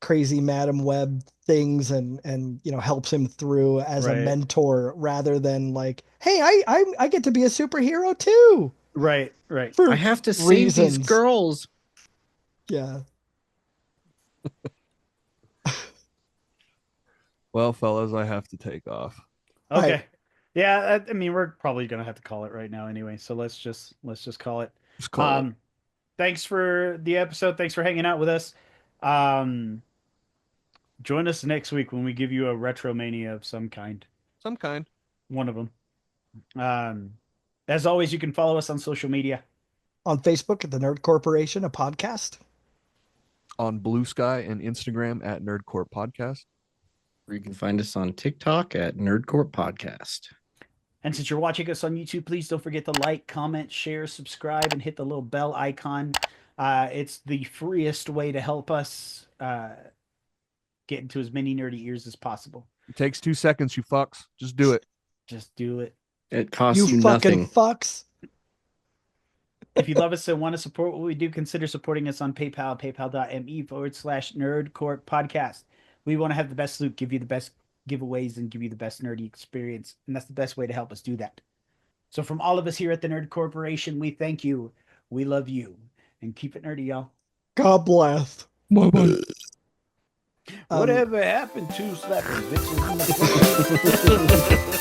crazy Madam Web things and you know helps him through as a Right. mentor rather than like, hey, I get to be a superhero too. Right. For I have to save these reasons. girls. Yeah. Well, fellas, I have to take off. Okay. Yeah, I mean, we're probably gonna have to call it right now anyway. So let's just call it. Just call it. Thanks for the episode. Thanks for hanging out with us. Join us next week when we give you a retromania of some kind. Some kind. One of them. As always, you can follow us on social media. On Facebook at the Nerd Corporation, a podcast. On Blue Sky and Instagram at Nerdcore Podcast. Or you can find us on TikTok at Nerdcore Podcast. And since you're watching us on YouTube, please don't forget to like, comment, share, subscribe, and hit the little bell icon. It's the freest way to help us get into as many nerdy ears as possible. It takes 2 seconds, you fucks. Just do it. Just do it. It costs You you fucking nothing. fucks. If you love us and want to support what we do, consider supporting us on PayPal, paypal.me/nerdcore podcast. We want to have the best loot, give you the best giveaways, and give you the best nerdy experience. And that's the best way to help us do that. So from all of us here at the Nerd Corporation, we thank you. We love you. And keep it nerdy, y'all. God bless. Bye-bye. Whatever happened to slapping bitches in the face?